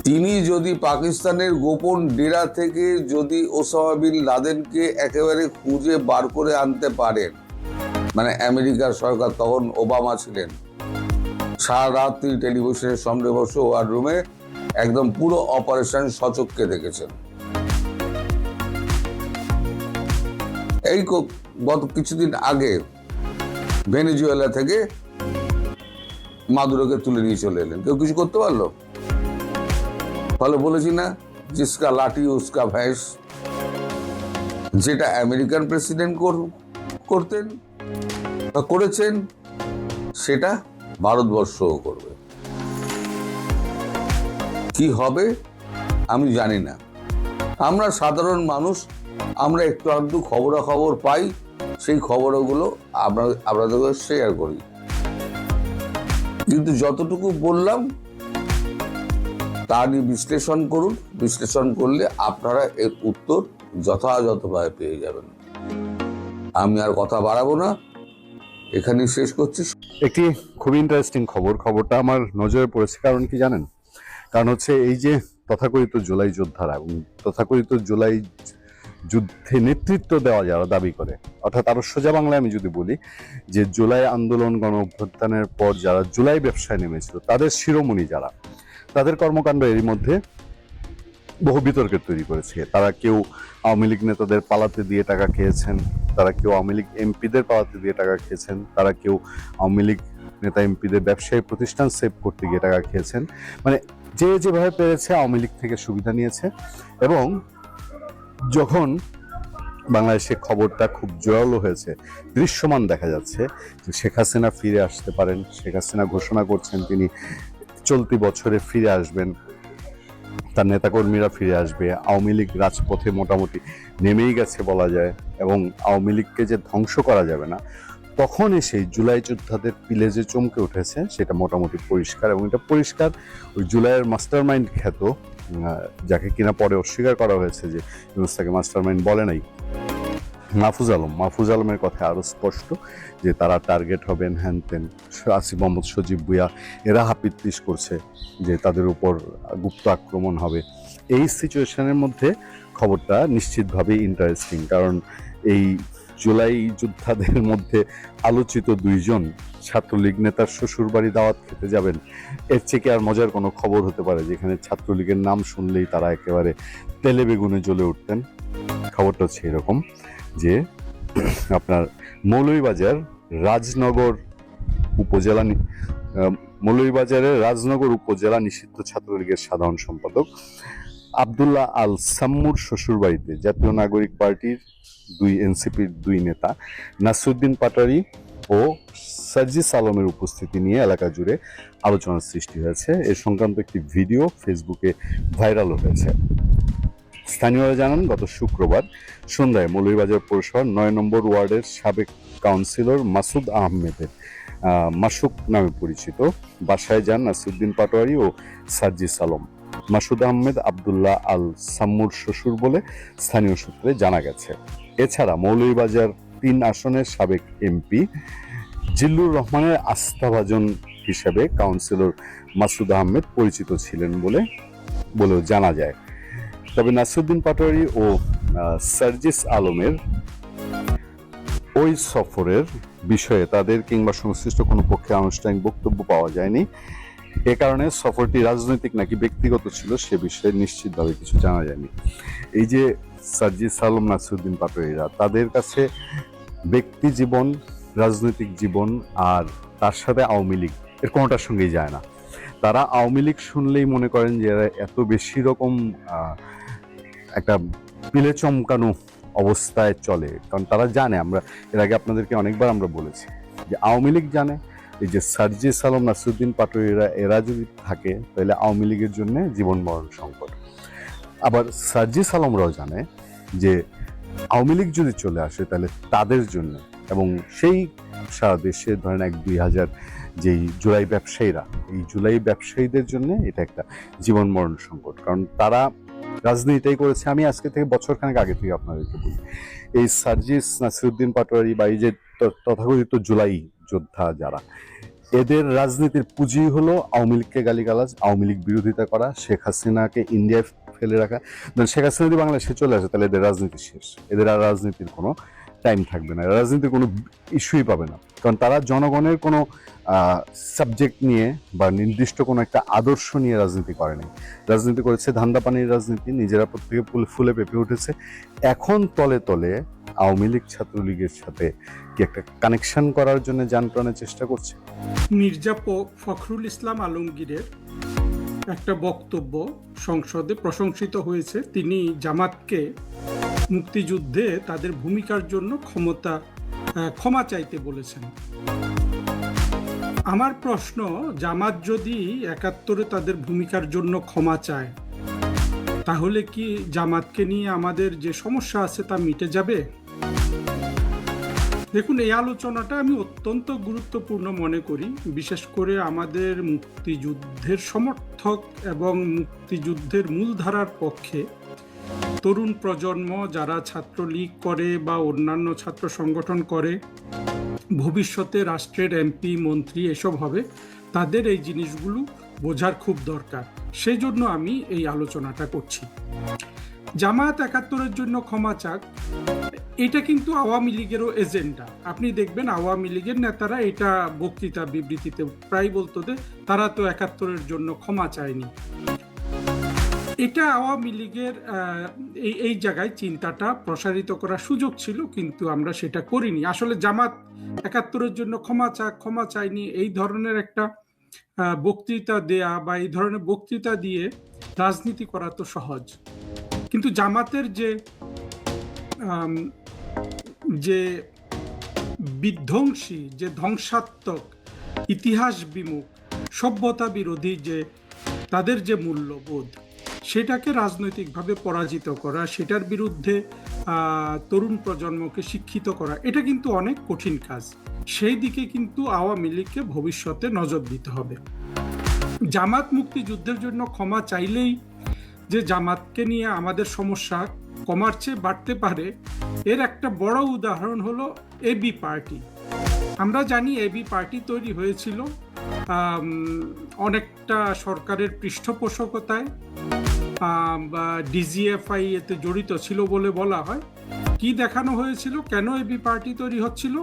তিনি যদি পাকিস্তানের গোপন ডেরা থেকে যদি ওসামা বিন লাদেনকে একেবারে খুঁজে বার করে আনতে পারেন, মানে আমেরিকার সরকার, তখন ওবামা ছিলেন, সারা রাত তিনি টেলিভিশনের সামনে বসে ওয়ার রুমে একদম পুরো অপারেশন সচক্ষে দেখেছেন। এই গত কিছুদিন আগে ভেনেজুয়েলা থেকে মাদুরোকে তুলে নিয়ে চলে এলেন, কেউ কিছু করতে পারলো? ফলে বলেছি না, জিসকা লাঠি উসকা ভ্যাঁস, যেটা আমেরিকান প্রেসিডেন্ট করতেন বা করেছেন, সেটা ভারতবর্ষও করবে। কি হবে আমি জানি না। আমরা সাধারণ মানুষ, আমরা একটু আধটু খবরাখবর পাই, সেই খবরগুলো আপনাদেরকে শেয়ার করি। কিন্তু যতটুকু বললাম তা নিয়ে বিশ্লেষণ করুন, বিশ্লেষণ করলে আপনারা এর উত্তর যথাযথভাবে পেয়ে যাবেন। আমি আর কথা বাড়াবো না, এখানেই শেষ করছি। একটি খুবই ইন্টারেস্টিং খবরটা আমার নজরে পড়েছে। কারণ কি জানেন? কারণ হচ্ছে এই যে তথাকথিত জুলাই যোদ্ধারা এবং তথাকথিত জুলাই যুদ্ধে নেতৃত্ব দেওয়া যারা দাবি করে, অর্থাৎ আরো সোজা বাংলায় আমি যদি বলি যে জুলাই আন্দোলন গণ অভ্যুত্থানের পর যারা জুলাই ব্যবসায় নেমেছিল, তাদের শিরোমণি যারা, তাদের কর্মকাণ্ড এরই মধ্যে বহু বিতর্কের তৈরি করেছে। তারা কেউ আওয়ামী লীগ নেতাদের পালাতে দিয়ে টাকা খেয়েছেন, তারা কেউ আওয়ামী লীগ এমপিদের পালাতে দিয়ে টাকা খেয়েছেন, তারা কেউ আওয়ামী লীগ নেতা এমপিদের ব্যবসায়ী প্রতিষ্ঠান সেভ করতে গিয়ে টাকা খেয়েছেন। মানে যে যেভাবে পেরেছে আওয়ামী লীগ থেকে সুবিধা নিয়েছে। এবং যখন বাংলাদেশে খবরটা খুব জোরালো হয়েছে, দৃশ্যমান দেখা যাচ্ছে যে শেখ হাসিনা ফিরে আসতে পারেন, শেখ হাসিনা ঘোষণা করছেন তিনি চলতি বছরে ফিরে আসবেন, তার নেতাকর্মীরা ফিরে আসবে, আওয়ামী লীগ রাজপথে মোটামুটি নেমেই গেছে বলা যায়, এবং আওয়ামী লীগকে যে ধ্বংস করা যাবে না, তখন এসে জুলাই যোদ্ধাদের পিলে যে চমকে উঠেছে সেটা মোটামুটি পরিষ্কার। এবং এটা পরিষ্কার ওই জুলাইয়ের মাস্টার মাইন্ড খ্যাত, যাকে কিনা পরে অস্বীকার করা হয়েছে যে ইউনূস তাকে মাস্টার মাইন্ড বলে নাই, মাহফুজ আলমের কথা আরো স্পষ্ট যে তারা টার্গেট হবেন, হ্যান তেন। আসিফ মোহাম্মদ সজীব ভুঁইয়া এরা হাপিত্তিশ করছে যে তাদের উপর গুপ্ত আক্রমণ হবে। এই সিচুয়েশনের মধ্যে খবরটা নিশ্চিতভাবেই ইন্টারেস্টিং, কারণ এই জুলাই যোদ্ধাদের মধ্যে আলোচিত দুইজন ছাত্রলীগ নেতার শ্বশুর বাড়ি দাওয়াত খেতে যাবেন, এর থেকে আর মজার কোনো খবর হতে পারে যেখানে ছাত্রলীগের নাম শুনলেই তারা একেবারে তেলে বেগুনে জ্বলে উঠতেন। খবরটা হচ্ছে এরকম যে আপনার মৌলভীবাজারের রাজনগর উপজেলা নিষিদ্ধ ছাত্রলীগের সাধারণ সম্পাদক আব্দুল্লাহ আল সাম্মুর শ্বশুরবাড়িতে জাতীয় নাগরিক পার্টির এনসিপির দুই নেতা নাসিরউদ্দিন পাটোয়ারী ও সার্জিস আলমের উপস্থিতি নিয়ে এলাকা জুড়ে আলোচনার সৃষ্টি হয়েছে। এ সংক্রান্ত একটি ভিডিও ফেসবুকে ভাইরাল হয়েছে। স্থানীয়রা জানান, গত শুক্রবার সন্ধ্যায় মৌলভীবাজার পৌরসভার ৯ নম্বর ওয়ার্ডের সাবেক কাউন্সিলর মাসুদ আহমেদের, মাসুক নামে পরিচিত, বাসায় যান নাসিরউদ্দিন পাটোয়ারী ও সার্জিস আলম। মাসুদ আহমেদ আব্দুল্লাহ আল সাম্মুর শ্বশুর বলে স্থানীয় সূত্রে জানা গেছে। এছাড়া মৌলভীবাজার ৩ আসনের সাবেক এমপি জিল্লুর রহমানের আস্থাভাজন হিসেবে কাউন্সিলর মাসুদ আহমেদ পরিচিত ছিলেন বলেও জানা যায়। তবে নাসিরউদ্দিন পাটোয়ারী ও সার্জিস আলমের ওই সফরের বিষয়ে তাদের কিংবা সংশ্লিষ্ট কোনো পক্ষে আনুষ্ঠানিক বক্তব্য পাওয়া যায়নি। এ কারণে সফরটি রাজনৈতিক নাকি ব্যক্তিগত ছিল সে বিষয়ে নিশ্চিতভাবে কিছু জানা যায়নি। এই যে সার্জিস আলম, নাসিরউদ্দিন পাটোয়ারীরা, তাদের কাছে ব্যক্তি জীবন, রাজনৈতিক জীবন আর তার সাথে আওয়ামী লীগ এর কোনোটার সঙ্গেই যায় না। তারা আওয়ামী লীগ শুনলেই মনে করেন যে এরা এত বেশি রকম একটা পিলে চমকানো অবস্থায় চলে, কারণ তারা জানে, আমরা এর আগে আপনাদেরকে অনেকবার আমরা বলেছি যে আওয়ামী লীগ জানে এই যে সার্জিস আলম, নাসিরউদ্দিন পাটোয়ারীরা এরা যদি থাকে তাহলে আওয়ামী লীগের জন্য জীবন মরণ সংকট। আবার সার্জিস আলমরাও জানে যে আওয়ামী লীগ যদি চলে আসে তাহলে তাদের জন্য এবং সেই সারা দেশে ধরেন ১-২ হাজার যেই জুলাই ব্যবসায়ীরা, এই জুলাই ব্যবসায়ীদের জন্য এটা একটা জীবন মরণ সংকট। কারণ তারা রাজনীতিটাই করেছে। আমি আজকে থেকে বছরখানেক আগে থেকে আপনাদেরকে বলি, এই সার্জিস, নাসিরউদ্দিন পাটোয়ারী বা এই যে তথাকথিত জুলাই যোদ্ধা যারা, এদের রাজনীতির পুঁজি হলো আওয়ামী লীগকে গালিগালাজ, আওয়ামী লীগ বিরোধিতা করা, শেখ হাসিনাকে ইন্ডিয়ায় ফেলে রাখা। ধরেন শেখ হাসিনা যদি বাংলাদেশে চলে আসে তাহলে এদের রাজনীতি শেষ, এদের আর রাজনীতির কোনো টাইম থাকবে না, রাজনীতির কোনো ইস্যুই পাবে না, কারণ তারা জনগণের কোনো সাবজেক্ট নিয়ে বা নির্দিষ্ট কোনো একটা আদর্শ নিয়ে রাজনীতি করেনি। রাজনীতি করেছে ধান্দাপানির রাজনীতি, নিজেরা প্রত্যেকে ফুলে পেঁপে উঠেছে। এখন তলে তলে আওয়ামী লীগ ছাত্রলীগের সাথে কি একটা কানেকশন করার জন্য যান প্রাণের চেষ্টা করছে। মির্জা ফখরুল ইসলাম আলমগীরের একটা বক্তব্য সংসদে প্রশংসিত হয়েছে। তিনি জামাতকে মুক্তিযুদ্ধে তাদের ভূমিকার জন্য ক্ষমা চাইতে বলেছেন। আমার প্রশ্ন, জামাত যদি ৭১ তাদের ভূমিকার জন্য ক্ষমা চায়, তাহলে কি জামাতকে নিয়ে আমাদের যে সমস্যা আছে তা মিটে যাবে? দেখুন, এই আলোচনাটা আমি অত্যন্ত গুরুত্বপূর্ণ মনে করি, বিশেষ করে আমাদের মুক্তিযুদ্ধের সমর্থক এবং মুক্তিযুদ্ধের মূলধারার পক্ষে তরুণ প্রজন্ম যারা ছাত্রলীগ করে বা অন্যান্য ছাত্র সংগঠন করে, ভবিষ্যতে রাষ্ট্রের এমপি মন্ত্রী এসব হবে, তাদের এই জিনিসগুলো বোঝার খুব দরকার। সেই জন্য আমি এই আলোচনাটা করছি। জামায়াত ৭১ জন্য ক্ষমা চাক, এটা কিন্তু আওয়ামী লীগেরও এজেন্ডা। আপনি দেখবেন আওয়ামী লীগের নেতারা এটা বক্তৃতা বিবৃতিতে প্রায় বলতো যে তারা তো ৭১ জন্য ক্ষমা চায়নি। এটা আওয়ামী লীগের এই জায়গায় চিন্তাটা প্রসারিত করার সুযোগ ছিল, কিন্তু আমরা সেটা করিনি। আসলে জামাত ৭১ জন্য ক্ষমা চায়নি এই ধরনের একটা বক্তৃতা দেয়া বা এই ধরনের বক্তৃতা দিয়ে রাজনীতি করা তো সহজ, কিন্তু জামাতের যে বিধ্বংসী, যে ধ্বংসাত্মক, ইতিহাস বিমুখ, সভ্যতা বিরোধী যে তাদের যে মূল্যবোধ, সেটাকে রাজনৈতিকভাবে পরাজিত করা, সেটার বিরুদ্ধে তরুণ প্রজন্মকে শিক্ষিত করা, এটা কিন্তু অনেক কঠিন কাজ। সেই দিকে কিন্তু আওয়ামী লীগকে ভবিষ্যতে নজর দিতে হবে। জামাত মুক্তিযুদ্ধের জন্য ক্ষমা চাইলেই যে জামাতকে নিয়ে আমাদের সমস্যা কমার চেয়ে বাড়তে পারে, এর একটা বড় উদাহরণ হলো এবি পার্টি। আমরা জানি এবি পার্টি তৈরি হয়েছিল অনেকটা সরকারের পৃষ্ঠপোষকতায়, ডিজিএফআই এতে জড়িত ছিল বলে বলা হয়। কি দেখানো হয়েছিল, কেন এবি পার্টি তৈরি হচ্ছিল?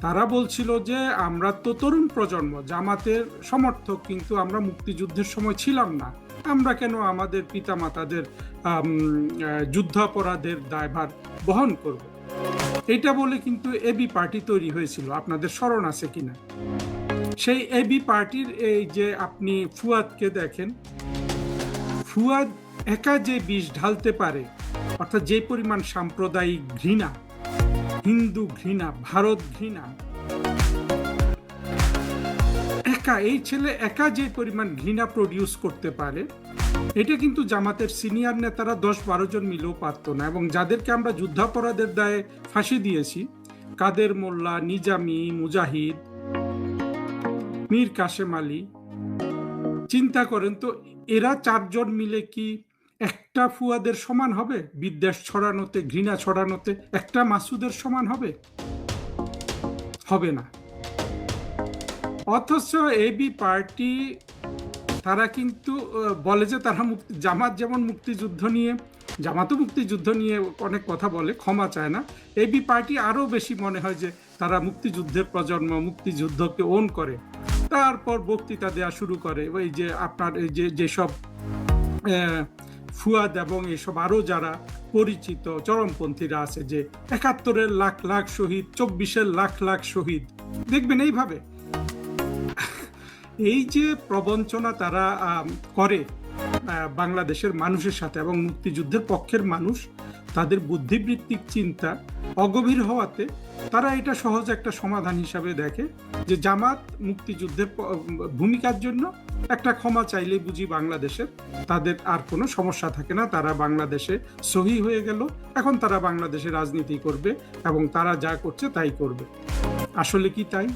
তারা বলছিল যে আমরা তো তরুণ প্রজন্ম, জামাতের সমর্থক, কিন্তু আমরা মুক্তিযুদ্ধের সময় ছিলাম না, আমরা কেন আমাদের পিতামাতাদের যুদ্ধাপরাধের দায়ভার বহন করব? এটা বলে কিন্তু এবি পার্টি তৈরি হয়েছিল, আপনাদের স্মরণ আছে কিনা? সেই এবি পার্টির এই যে আপনি ফুয়াদকে দেখেন, ফুয়াদ একা যে বিষ ঢালতে পারে, অর্থাৎ যে পরিমাণ সাম্প্রদায়িক ঘৃণা, হিন্দু ঘৃণা, ভারত ঘৃণা, এই ছেলে একা যে পরিমাণ ঘৃণা প্রডিউস করতে পারে, এটা কিন্তু জামাতের সিনিয়র নেতারা 10-12 জন মিলেও পারত না। এবং যাদেরকে আমরা যুদ্ধাপরাধের দায়ে ফাঁসি দিয়েছি, কাদের মোল্লা, নিজামি, মুজাহিদ, মীর কাশেম আলী, চিন্তা করেন তো, এরা 4 জন মিলে কি একটা ফুয়াদের সমান হবে? বিদ্বেষ ছড়ানোতে, ঘৃণা ছড়ানোতে একটা মাসুদের সমান হবে? হবে না। অথচ এবি পার্টি তারা কিন্তু বলে যে তারা জামাত যেমন জামাতও মুক্তিযুদ্ধ নিয়ে অনেক কথা বলে, ক্ষমা চায় না। এবি পার্টি আরো বেশি মনে হয় যে তারা মুক্তিযুদ্ধের প্রজন্ম, মুক্তিযুদ্ধকে ওন করে। তারপর বক্তৃতা দেওয়া শুরু করে ওই যে আপনার এই যেসব ফুয়াদ এবং এসব আরো যারা পরিচিত চরমপন্থীরা আছে, যে ৭১-এর লাখ লাখ শহীদ, ২৪-এর লাখ লাখ শহীদ, দেখবেন এইভাবে এই যে প্রবঞ্চনা তারা করে বাংলাদেশের মানুষের সাথে, এবং মুক্তিযুদ্ধের পক্ষের মানুষ তাদের বুদ্ধিবৃত্তিক চিন্তা অগভীর হওয়াতে তারা এটা সহজ একটা সমাধান হিসাবে দেখে যে জামাত মুক্তিযুদ্ধের ভূমিকার জন্য একটা ক্ষমা চাইলেই বুঝি বাংলাদেশের তাদের আর কোনো সমস্যা থাকে না, তারা বাংলাদেশে সহি হয়ে গেল, এখন তারা বাংলাদেশে রাজনীতি করবে এবং তারা যা করছে তাই করবে। আসলে কি তাই?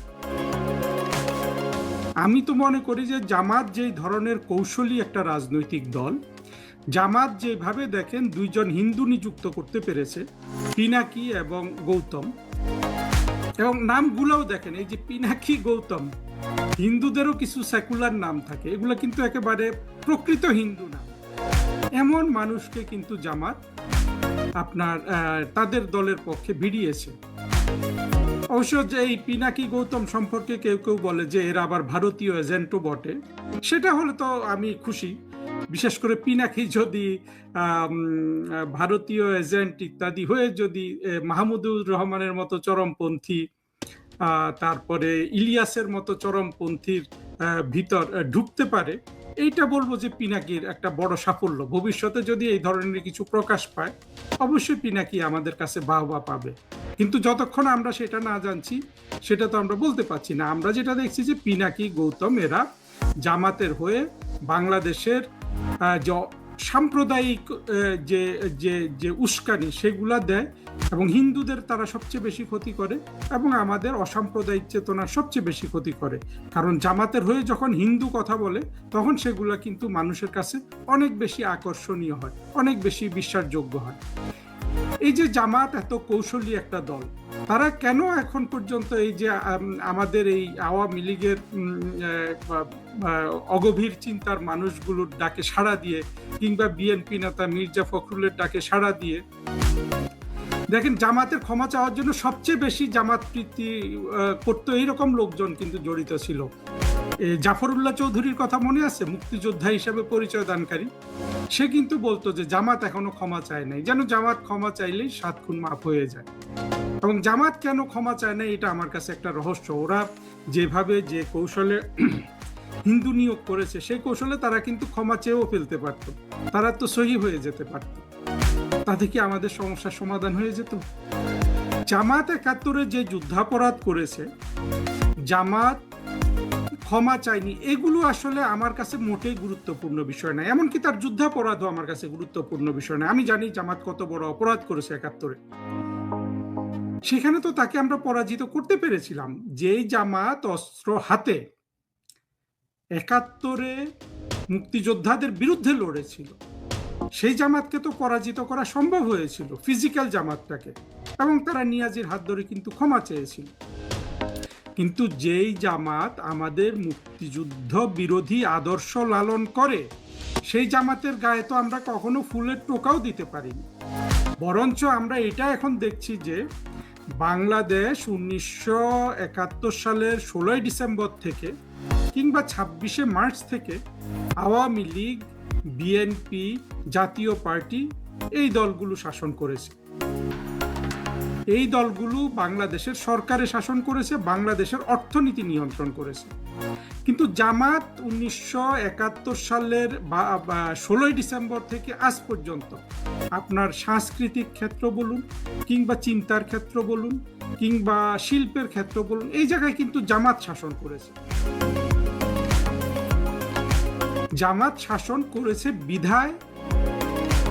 আমি তো মনে করি যে জামাত যেই ধরনের কৌশলী একটা রাজনৈতিক দল, জামাত যেভাবে দেখেন 2 জন হিন্দু নিযুক্ত করতে পেরেছে, পিনাকি এবং গৌতম, এবং নামগুলোও দেখেন, এই যে পিনাকি গৌতম, হিন্দুদেরও কিছু সেকুলার নাম থাকে, এগুলো কিন্তু একেবারে প্রকৃত হিন্দু না। এমন মানুষকে কিন্তু জামাত আপনার তাদের দলের পক্ষে ভিড়িয়েছে। অবশ্য যে এই পিনাকি গৌতম সম্পর্কে কেউ কেউ বলে যে এরা আবার ভারতীয় এজেন্টও বটে, সেটা হলে তো আমি খুশি। বিশেষ করে পিনাকি যদি ভারতীয় এজেন্ট ইত্যাদি হয়ে যদি মাহমুদুর রহমানের মতো চরমপন্থী, তারপরে ইলিয়াসের মতো চরমপন্থীর ভিতর ঢুকতে পারে, এইটা বলবো যে পিনাকির একটা বড় সাফল্য। ভবিষ্যতে যদি এই ধরনের কিছু প্রকাশ পায়, অবশ্যই পিনাকি আমাদের কাছে বাহবা পাবে। কিন্তু যতক্ষণ আমরা সেটা না জানছি, সেটা তো আমরা বলতে পারছি না। আমরা যেটা দেখছি যে পিনাকি গৌতম এরা জামাতের হয়ে বাংলাদেশের সাম্প্রদায়িক যে যে যে উস্কানি সেগুলা দেয়, এবং হিন্দুদের তারা সবচেয়ে বেশি ক্ষতি করে, এবং আমাদের অসাম্প্রদায়িক চেতনার সবচেয়ে বেশি ক্ষতি করে। কারণ জামাতের হয়ে যখন হিন্দু কথা বলে, তখন সেগুলা কিন্তু মানুষের কাছে অনেক বেশি আকর্ষণীয় হয়, অনেক বেশি বিশ্বাসযোগ্য হয়। এই যে জামাত এত কৌশলী একটা দল, তারা কেন এখন পর্যন্ত এই যে আমাদের এই আওয়ামী লীগের অগভীর চিন্তার মানুষগুলোর ডাকে সাড়া দিয়ে, কিংবা বিএনপি নেতা মির্জা ফখরুলের ডাকে সাড়া দিয়ে, দেখেন জামাতের ক্ষমা চাওয়ার জন্য সবচেয়ে বেশি জামাত প্রীতি করতো এইরকম লোকজন কিন্তু জড়িত ছিল। জাফরুল্লাহ চৌধুরীর কথা মনে আছে, মুক্তিযোদ্ধা হিসেবে পরিচয় দানকারী। সে কিন্তু বলতো যে জামাত এখনো ক্ষমা চায় নাই, যেন জামাত ক্ষমা চাইলেই 7 খুন মাফ হয়ে যায়। এবং জামাত কেন ক্ষমা চায় না, এটা আমার কাছে একটা রহস্য। ওরা যেভাবে যে কৌশলে হিন্দু নিয়োগ করেছে, সেই কৌশলে তারা কিন্তু ক্ষমা চেয়েও ফেলতে পারত, তারা তো সহি হয়ে যেতে পারত। তাতে কি আমাদের সমস্যার সমাধান হয়ে যেত? জামাত 71-এ যে যুদ্ধাপরাধ করেছে, জামাত ক্ষমা চায়নি, এগুলো আসলে আমার কাছে মোটেই গুরুত্বপূর্ণ বিষয় না। এমনকি তার যুদ্ধাপরাধও আমার কাছে গুরুত্বপূর্ণ বিষয় না। আমি জানি জামাত কত বড় অপরাধ করেছে 71-এ, সেখানে তো তাকে আমরা পরাজিত করতে পেরেছিলাম। যেই জামাত অস্ত্র হাতে 71-এ মুক্তিযোদ্ধাদের বিরুদ্ধে লড়েছিল, সেই জামাতকে তো পরাজিত করা সম্ভব হয়েছিল, ফিজিক্যাল জামাতটাকে, এবং তারা নিয়াজির হাত ধরে কিন্তু ক্ষমা চেয়েছিল। কিন্তু যেই জামাত আমাদের মুক্তিযুদ্ধ বিরোধী আদর্শ লালন করে, সেই জামাতের গায়ে তো আমরা কখনো ফুলের টোকাও দিতে পারিনি। বরঞ্চ আমরা এটা এখন দেখছি যে বাংলাদেশ 1971 সালের 16 ডিসেম্বর থেকে কিংবা 26শে মার্চ থেকে আওয়ামী লীগ, বিএনপি, জাতীয় পার্টি, এই দলগুলো শাসন করেছে। এই দলগুলো বাংলাদেশের সরকারে শাসন করেছে, বাংলাদেশের অর্থনীতি নিয়ন্ত্রণ করেছে। কিন্তু জামাত 1971 সালের 16 ডিসেম্বর থেকে আজ পর্যন্ত আপনার সাংস্কৃতিক ক্ষেত্র বলুন, কিংবা চিন্তার ক্ষেত্র বলুন, কিংবা শিল্পের ক্ষেত্র বলুন, এই জায়গায় কিন্তু জামাত শাসন করেছে। জামাত শাসন করেছে বিধায়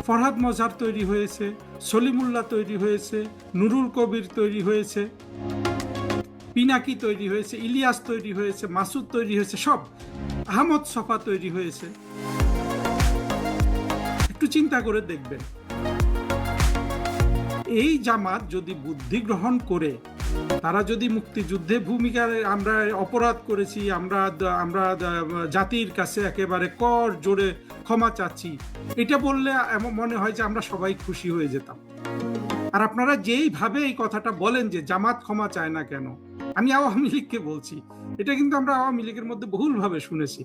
ফরহাদ মজহার তৈরি হয়েছে, সলিমুল্লাহ তৈরি হয়েছে, নুরুল কবির তৈরি হয়েছে, পিনাকি তৈরি হয়েছে, ইলিয়াস তৈরি হয়েছে, মাসুদ তৈরি হয়েছে, সব আহমদ সফা তৈরি হয়েছে। একটু চিন্তা করে দেখবেন, এই জামাত যদি বুদ্ধি গ্রহণ করে, তারা যদি মুক্তিযুদ্ধে ভূমিকা আমরা অপরাধ করেছি, আমরা জাতির কাছে একেবারে কর জোরে ক্ষমা চাচ্ছি, এটা বললে এমন মনে হয় যে আমরা সবাই খুশি হয়ে যেতাম। আর আপনারা যেইভাবে এই কথাটা বলেন যে জামাত ক্ষমা চায় না কেন, আমি আওয়ামী লীগকে বলছি, এটা কিন্তু আমরা আওয়ামী লীগের মধ্যে বহুলভাবে শুনেছি।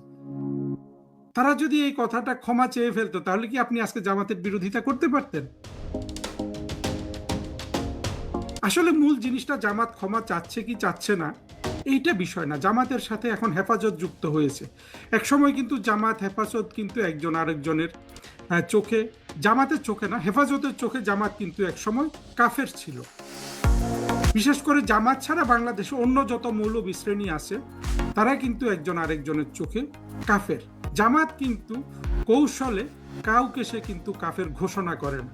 তারা যদি এই কথাটা ক্ষমা চেয়ে ফেলতো, তাহলে কি আপনি আজকে জামাতের বিরোধিতা করতে পারতেন? আসলে মূল জিনিসটা জামাত ক্ষমা চাচ্ছে কি চাচ্ছে না, এইটা বিষয় না। জামাতের সাথে এখন হেফাজত যুক্ত হয়েছে। এক সময় কিন্তু জামাত হেফাজত কিন্তু একজন আরেকজনের চোখে, জামাতের চোখে না, হেফাজতের চোখে জামাত কিন্তু এক সময় কাফের ছিল। বিশেষ করে জামাত ছাড়া বাংলাদেশে অন্য যত মৌলবী শ্রেণী আছে, তারা কিন্তু একজন আরেকজনের চোখে কাফের। জামাত কিন্তু কৌশলে কাউকে সে কিন্তু কাফের ঘোষণা করে না।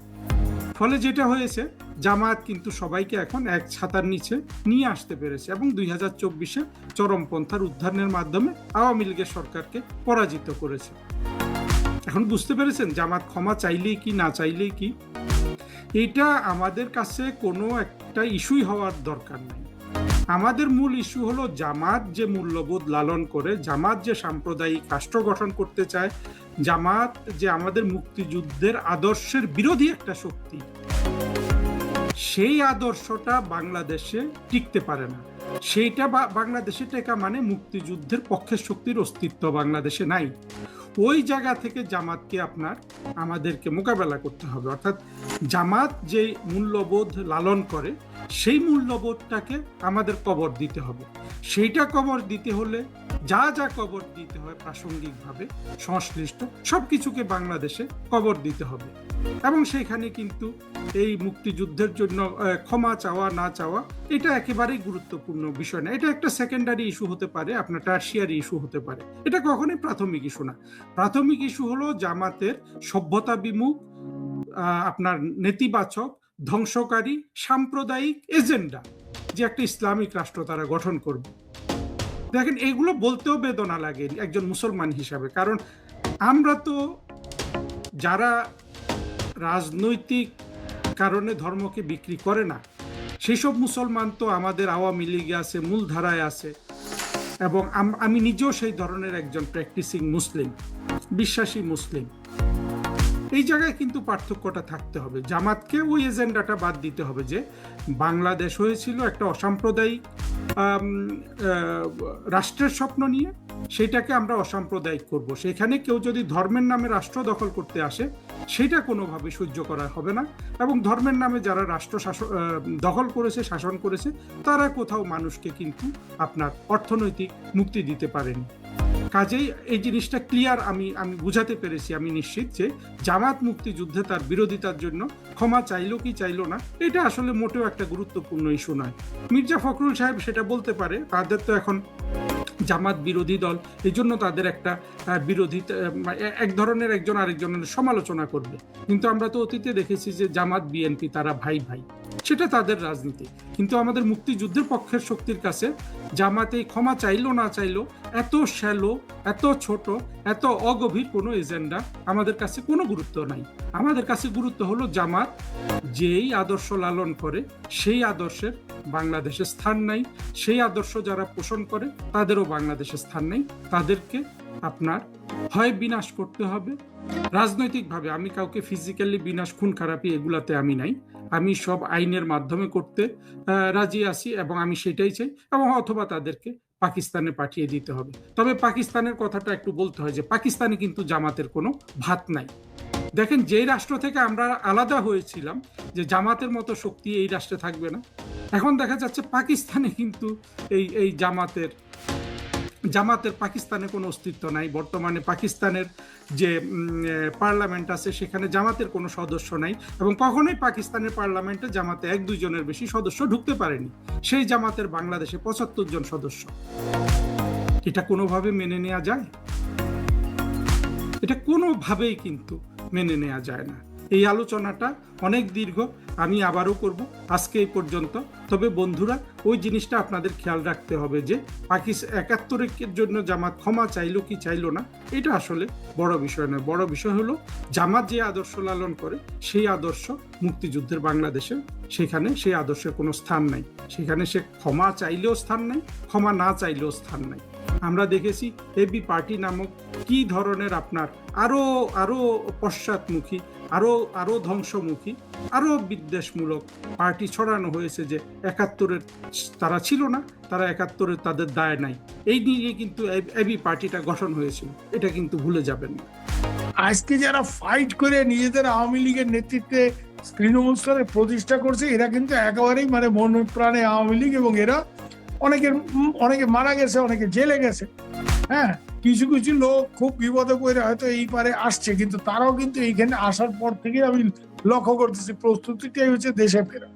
ফলে যেটা হয়েছে, জামাত কিন্তু সবাইকে এখন এক ছাতার নিচে নিয়ে আসতে পেরেছে, এবং 2024-এ চরমপন্থার উত্থানের মাধ্যমে আওয়ামী লীগের সরকারকে পরাজিত করেছে। এখন বুঝতে পেরেছেন জামাত ক্ষমা চাইলেই কি না চাইলেই কি, এটা আমাদের কাছে কোনো একটা ইস্যুই হওয়ার দরকার নেই। আমাদের মূল ইস্যু হলো জামাত যে মূল্যবোধ লালন করে, জামাত যে সাম্প্রদায়িক রাষ্ট্র গঠন করতে চায়, জামাত যে আমাদের মুক্তিযুদ্ধের আদর্শের বিরোধী একটা শক্তি, সেই আদর্শটা বাংলাদেশে টিকতে পারে না। সেইটা বাংলাদেশে টেকা মানে মুক্তিযুদ্ধের পক্ষের শক্তির অস্তিত্ব বাংলাদেশে নাই। ওই জায়গা থেকে জামাতকে আমাদেরকে মোকাবেলা করতে হবে। অর্থাৎ জামাত যে মূল্যবোধ লালন করে সেই মূল্যবোধটাকে আমাদের কবর দিতে হবে। সেইটা কবর দিতে হলে যা যা কবর দিতে হয় প্রাসঙ্গিকভাবে সংশ্লিষ্ট সব কিছুকে বাংলাদেশে কবর দিতে হবে। এবং সেইখানে কিন্তু এই মুক্তিযুদ্ধের জন্য ক্ষমা চাওয়া না চাওয়া এটা একেবারেই গুরুত্বপূর্ণ বিষয় না। এটা একটা সেকেন্ডারি ইস্যু হতে পারে, আপনার টার্সিয়ারি ইস্যু হতে পারে, এটা কখনোই প্রাথমিক ইস্যু না। প্রাথমিক ইস্যু হলো জামাতের সভ্যতা বিমুখ, আপনার নেতিবাচক, ধ্বংসকারী, সাম্প্রদায়িক এজেন্ডা, যে একটা ইসলামিক রাষ্ট্র তারা গঠন করবে। দেখেন, এগুলো বলতেও বেদনা লাগে একজন মুসলমান হিসাবে, কারণ আমরা তো যারা রাজনৈতিক কারণে ধর্মকে বিক্রি করে না, সেই সব মুসলমান তো আমাদের আওয়ামী লীগে আছে, মূলধারায় আছে, এবং আমি নিজেও সেই ধরনের একজন প্র্যাকটিসিং মুসলিম, বিশ্বাসী মুসলিম। এই জায়গায় কিন্তু পার্থক্যটা থাকতে হবে। জামাতকে ওই এজেন্ডাটা বাদ দিতে হবে যে বাংলাদেশ হয়েছিল একটা অসাম্প্রদায়িক রাষ্ট্রের স্বপ্ন নিয়ে, সেটাকে আমরা অসাম্প্রদায়িক করব। সেখানে কেউ যদি ধর্মের নামে রাষ্ট্র দখল করতে আসে সেটা কোনোভাবে সহ্য করা হবে না। এবং ধর্মের নামে যারা রাষ্ট্র দখল করেছে, শাসন করেছে, তারা কোথাও মানুষকে কিন্তু আপনার অর্থনৈতিক মুক্তি দিতে পারেনি। কাজেই এই জিনিসটা ক্লিয়ার আমি বুঝাতে পেরেছি। আমি নিশ্চিত যে জামাত মুক্তিযুদ্ধে তার বিরোধিতার জন্য ক্ষমা চাইলো কি চাইলো না, এটা আসলে মোটেও একটা গুরুত্বপূর্ণ ইস্যু নয়। মির্জা ফখরুল সাহেব সেটা বলতে পারে, তাদের তো এখন জামাত বিরোধী দল, এই জন্য তাদের একটা বিরোধিতা, এক ধরনের একজন আরেকজনের সমালোচনা করবে। কিন্তু আমরা তো অতীতে দেখেছি যে জামাত বিএনপি তারা ভাই ভাই, সেটা তাদের রাজনীতি। কিন্তু আমাদের মুক্তিযুদ্ধের পক্ষের শক্তির কাছে জামাতে ক্ষমা চাইলো না চাইলো, এত শ্যালো, এত ছোট, এত অগভীর কোনো এজেন্ডা আমাদের কাছে কোনো গুরুত্ব নাই। আমাদের কাছে গুরুত্ব হলো জামাত যেই আদর্শ লালন করে সেই আদর্শের বাংলাদেশে স্থান নাই, সেই আদর্শ যারা পোষণ করে তাদেরও বাংলাদেশে স্থান নেই। তাদেরকে আপনার হয় বিনাশ করতে হবে রাজনৈতিকভাবে। আমি কাউকে ফিজিক্যালি বিনাশ, খুন খারাপি এগুলাতে আমি নাই। আমি সব আইনের মাধ্যমে করতে রাজি আছি এবং আমি সেটাই চাই, এবং অথবা তাদেরকে পাকিস্তানে পাঠিয়ে দিতে হবে। তবে পাকিস্তানের কথাটা একটু বলতে হয় যে পাকিস্তানে কিন্তু জামাতের কোনো ভাত নাই। দেখেন, যেই রাষ্ট্র থেকে আমরা আলাদা হয়েছিলাম যে জামাতের মতো শক্তি এই রাষ্ট্রে থাকবে না, এখন দেখা যাচ্ছে পাকিস্তানে কিন্তু এই জামাতের পাকিস্তানে কোনো অস্তিত্ব নাই। বর্তমানে পাকিস্তানের যে পার্লামেন্ট আছে সেখানে জামাতের কোনো সদস্য নাই, এবং কখনোই পাকিস্তানের পার্লামেন্টে জামাতে 1-2 জনের বেশি সদস্য ঢুকতে পারেনি। সেই জামাতের বাংলাদেশে 75 জন সদস্য। এটা কোনোভাবে মেনে নেওয়া যায়? এটা কোনোভাবেই কিন্তু মেনে নেওয়া যায় না। এই আলোচনাটা অনেক দীর্ঘ, আমি আবারও করব, আজকে এই পর্যন্ত। তবে বন্ধুরা, ওই জিনিসটা আপনাদের খেয়াল রাখতে হবে যে ৭১-এর জন্য জামাত ক্ষমা চাইলো কি চাইলো না, এটা আসলে বড় বিষয় নয়। বড় বিষয় হলো জামাত যে আদর্শ লালন করে সেই আদর্শ মুক্তিযুদ্ধের বাংলাদেশে, সেখানে সেই আদর্শের কোনো স্থান নাই। সেখানে সে ক্ষমা চাইলেও স্থান নাই, ক্ষমা না চাইলেও স্থান নাই। আমরা দেখেছি এবি পার্টি নামক কি ধরনের আপনার আরো পশ্চাৎমুখী, আরো ধ্বংসমুখী, আরো বিদ্বেষমূলক পার্টি ছড়ানো হয়েছে যে ৭১-এর তারা ছিল না, তারা ৭১-এর তাদের দায় নাই। এই নিয়ে কিন্তু এবি পার্টিটা গঠন হয়েছিল, এটা কিন্তু ভুলে যাবেন না। আজকে যারা ফাইট করে নিজেদের আওয়ামী লীগের নেতৃত্বে তৃণমূল স্তরে প্রতিষ্ঠা করছে, এরা কিন্তু একেবারেই মানে মন প্রাণে আওয়ামী লীগ, এবং এরা অনেকে মারা গেছে, অনেকে জেলে গেছে। হ্যাঁ, কিছু কিছু লোক খুব বিপদে পড়ে হয়তো এই পারে আসছে, কিন্তু তারাও কিন্তু এইখানে আসার পর থেকে আমি লক্ষ্য করতেছি প্রস্তুতিটাই হচ্ছে দেশে ফেরা।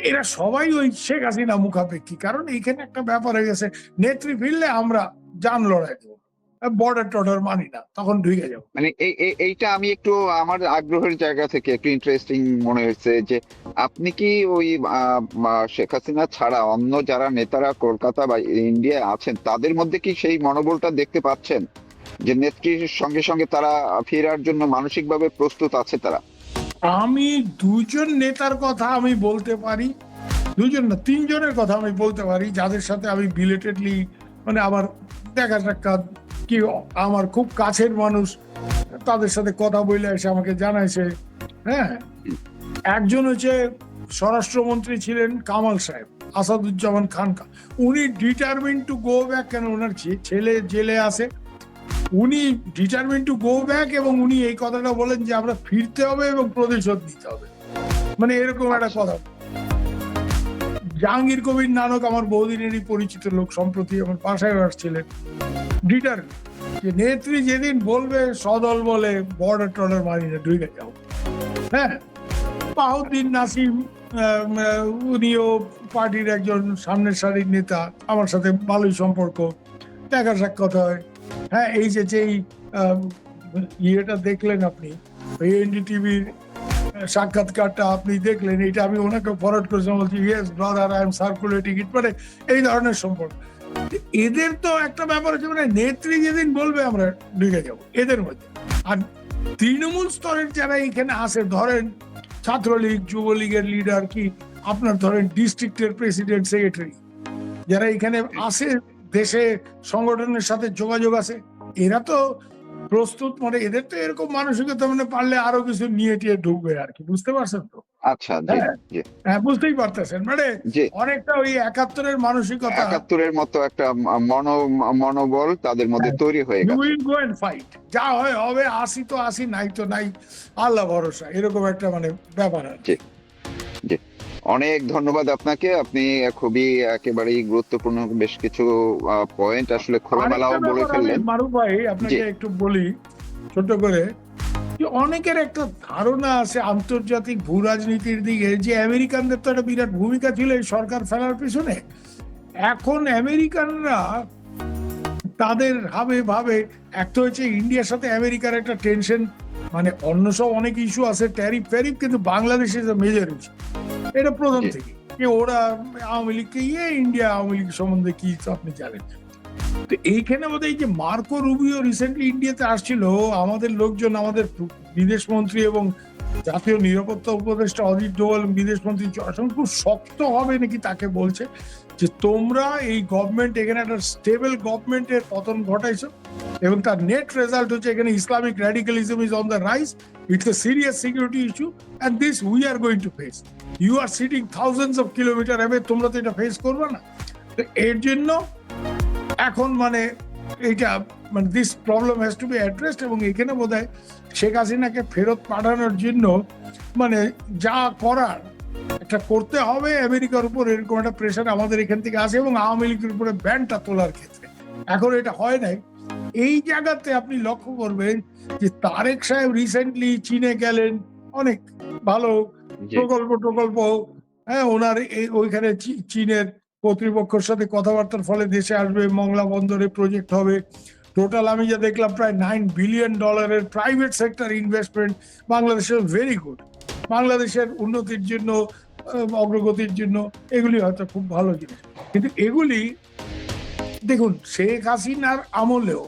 এরা সবাই ওই শেখ হাসিনা মুখাপেক্ষী, কারণ এইখানে একটা ব্যাপার হয়ে গেছে, নেত্রী ফিরলে আমরা জান লড়াই দেবো, বর্ডার টর্ডার মানি না, তখন ঢুকে যাবো। মানে এইটা আমি একটু আমার আগ্রহের জায়গা থেকে একটু ইন্টারেস্টিং মনে হয়েছে যে আপনি কি ওই শেখ হাসিনা ছাড়া অন্য যারা নেতারা কলকাতা বা ইন্ডিয়ায় আছেন তাদের মধ্যে কি সেই মনোবলটা দেখতে পাচ্ছেন যে নেত্রীর সঙ্গে সঙ্গে তারা ফেরার জন্য মানসিকভাবে প্রস্তুত আছে? তারা, আমি 2 জন নেতার কথা আমি বলতে পারি, দুজন না 3 জনের কথা আমি বলতে পারি, যাদের সাথে আমি বিলেটেডলি মানে আমার দেখা সাক্ষাৎ কি আমার খুব কাছের মানুষ, তাদের সাথে কথা বলে এসে আমাকে জানাইছে। হ্যাঁ, একজন হচ্ছে স্বরাষ্ট্রমন্ত্রী ছিলেন কামাল সাহেব, আসাদুজ্জামান খান। উনি ডিটারমিন টু গো ব্যাক, কেন ওনার ছেলে জেলে আছে, উনি ডিটারমিন টু গো ব্যাক, এবং উনি এই কথাটা বলেন যে আমরা ফিরতে হবে এবং প্রতিশোধ নিতে হবে, মানে এরকম একটা কথা। জাহাঙ্গীর কবির নানক আমার বহুদিনেরই পরিচিত লোক, সম্প্রতি আমার বাসায় আসছিলেন। ডিটারমিন যে নেত্রী যেদিন বলবে সদল বলে বর্ডার টর্ডার মারি না, ঢুকে যাও। হ্যাঁ, বাহাউদ্দিন নাসিম উনিও পার্টির একজন সামনের সারির নেতা, আমার সাথে ভালোই সম্পর্ক, দেখা সাক্ষাৎ হয়। হ্যাঁ, এই যেই ইয়েটা দেখলেন আপনি, এনডিটিভির সাক্ষাৎকারটা আপনি দেখলেন, এটা আমি ওনাকে ফরওয়ার্ড করেছিলাম, বলছি yes brother I am circulating it, মানে এই ধরনের সম্পর্ক। এদের তো একটা ব্যাপার আছে, মানে নেত্রী যেদিন বলবে আমরা ঢুকে যাবো এদের মধ্যে। আর তৃণমূল স্তরের যারা এখানে আসে, ধরেন ছাত্রলীগ, যুবলীগের লিডার, কি আপনার ধরেন ডিস্ট্রিক্টের প্রেসিডেন্ট, সেক্রেটারি, যারা এখানে আসে, দেশে সংগঠনের সাথে যোগাযোগ আছে, এরা তো প্রস্তুত, মানে এদের তো এরকম মানসিকতা, মানে পারলে আরো কিছু নিয়ে টিয়ে ঢুকবে আর কি, বুঝতে পারছেন তো? আচ্ছা, জি জি হ্যাঁ, বুঝতেই পারতেছেন, মানে জি। অনেকটা ওই 71-এর মানসিকতা, 71-এর মতো একটা মনোবল তাদের মধ্যে তৈরি হয়ে you গেছে। will go and fight, যা হয় হবে, আসি তো আসি, নাই তো নাই, আল্লাহ ভরসা, এরকম একটা মানে ব্যাপার আর কি। জি জি, অনেক ধন্যবাদ আপনাকে। আপনি খুবই একেবারেই গুরুত্বপূর্ণ বেশ কিছু পয়েন্ট আসলে খোলামেলাও আরেকটা বলে ব্যাপার আমি ফেললেন। মারুফ ভাই আপনাকে জি। একটু বলি ছোট করে, যে অনেকের একটা ধারণা আছে আন্তর্জাতিক ভূ রাজনীতির দিকে, যে আমেরিকানদের তো একটা বিরাট ভূমিকা ছিল এই সরকার ফেলার পিছনে। এখন আমেরিকানরা তাদের ভাবে একটা হচ্ছে ইন্ডিয়ার সাথে আমেরিকার একটা টেনশন, মানে অন্য সব অনেক ইস্যু আছে, ট্যারিফ ফ্যারিফ, কিন্তু Bangladesh is a major issue, এটা প্রথম জি। থেকে। যে ওরা আওয়ামী লীগকে ইন্ডিয়া আওয়ামী লীগ সম্বন্ধে কি আপনি জানেন। তো এইখানে বোধহয় এই যে মার্কো রুবিও রিসেন্টলি ইন্ডিয়াতে আসছিল, আমাদের লোকজন, আমাদের বিদেশ মন্ত্রী এবং জাতীয় নিরাপত্তা উপদেষ্টা অজিত ডোভাল, বিদেশ মন্ত্রী জয়শঙ্কর খুব শক্ত হবে নাকি তাকে বলছে যে তোমরা এই গভর্নমেন্ট, এখানে একটা স্টেবল গভর্নমেন্টের পতন ঘটাইছো, এবং তার নেট রেজাল্ট হচ্ছে এখানে Islamic radicalism is on the rise, it's a serious security issue, and this we are going to face, you are sitting thousands of kilometre away, তোমরা তো এটা ফেস করবে না। তো এর জন্য এখন মানে এইটা মানে this problem has to B addressed, এবং এখানে বোধহয় শেখ হাসিনাকে ফেরত পাঠানোর জন্য মানে যা করার একটা করতে হবে আমেরিকার উপর, এরকম একটা প্রেশার আমাদের এখান থেকে আসে, এবং আওয়ামী লীগের উপরে ব্যানটা তোলার ক্ষেত্রে এখন এটা হয় নাই। এই জায়গাতে আপনি লক্ষ্য করবেন যে তারেক সাহেব রিসেন্টলি চীনে গেলেন, অনেক ভালো জি। প্রকল্প, হ্যাঁ, ওনার ওইখানে চীনের কর্তৃপক্ষের সাথে কথাবার্তার ফলে দেশে আসবে, মংলা বন্দরে প্রজেক্ট হবে, টোটাল আমি যা দেখলাম প্রায় $9 বিলিয়ন প্রাইভেট সেক্টর ইনভেস্টমেন্ট। বাংলাদেশের ভেরি গুড, বাংলাদেশের উন্নতির জন্য, অগ্রগতির জন্য এগুলি হয়তো খুব ভালো জিনিস, কিন্তু এগুলি দেখুন শেখ হাসিনার আমলেও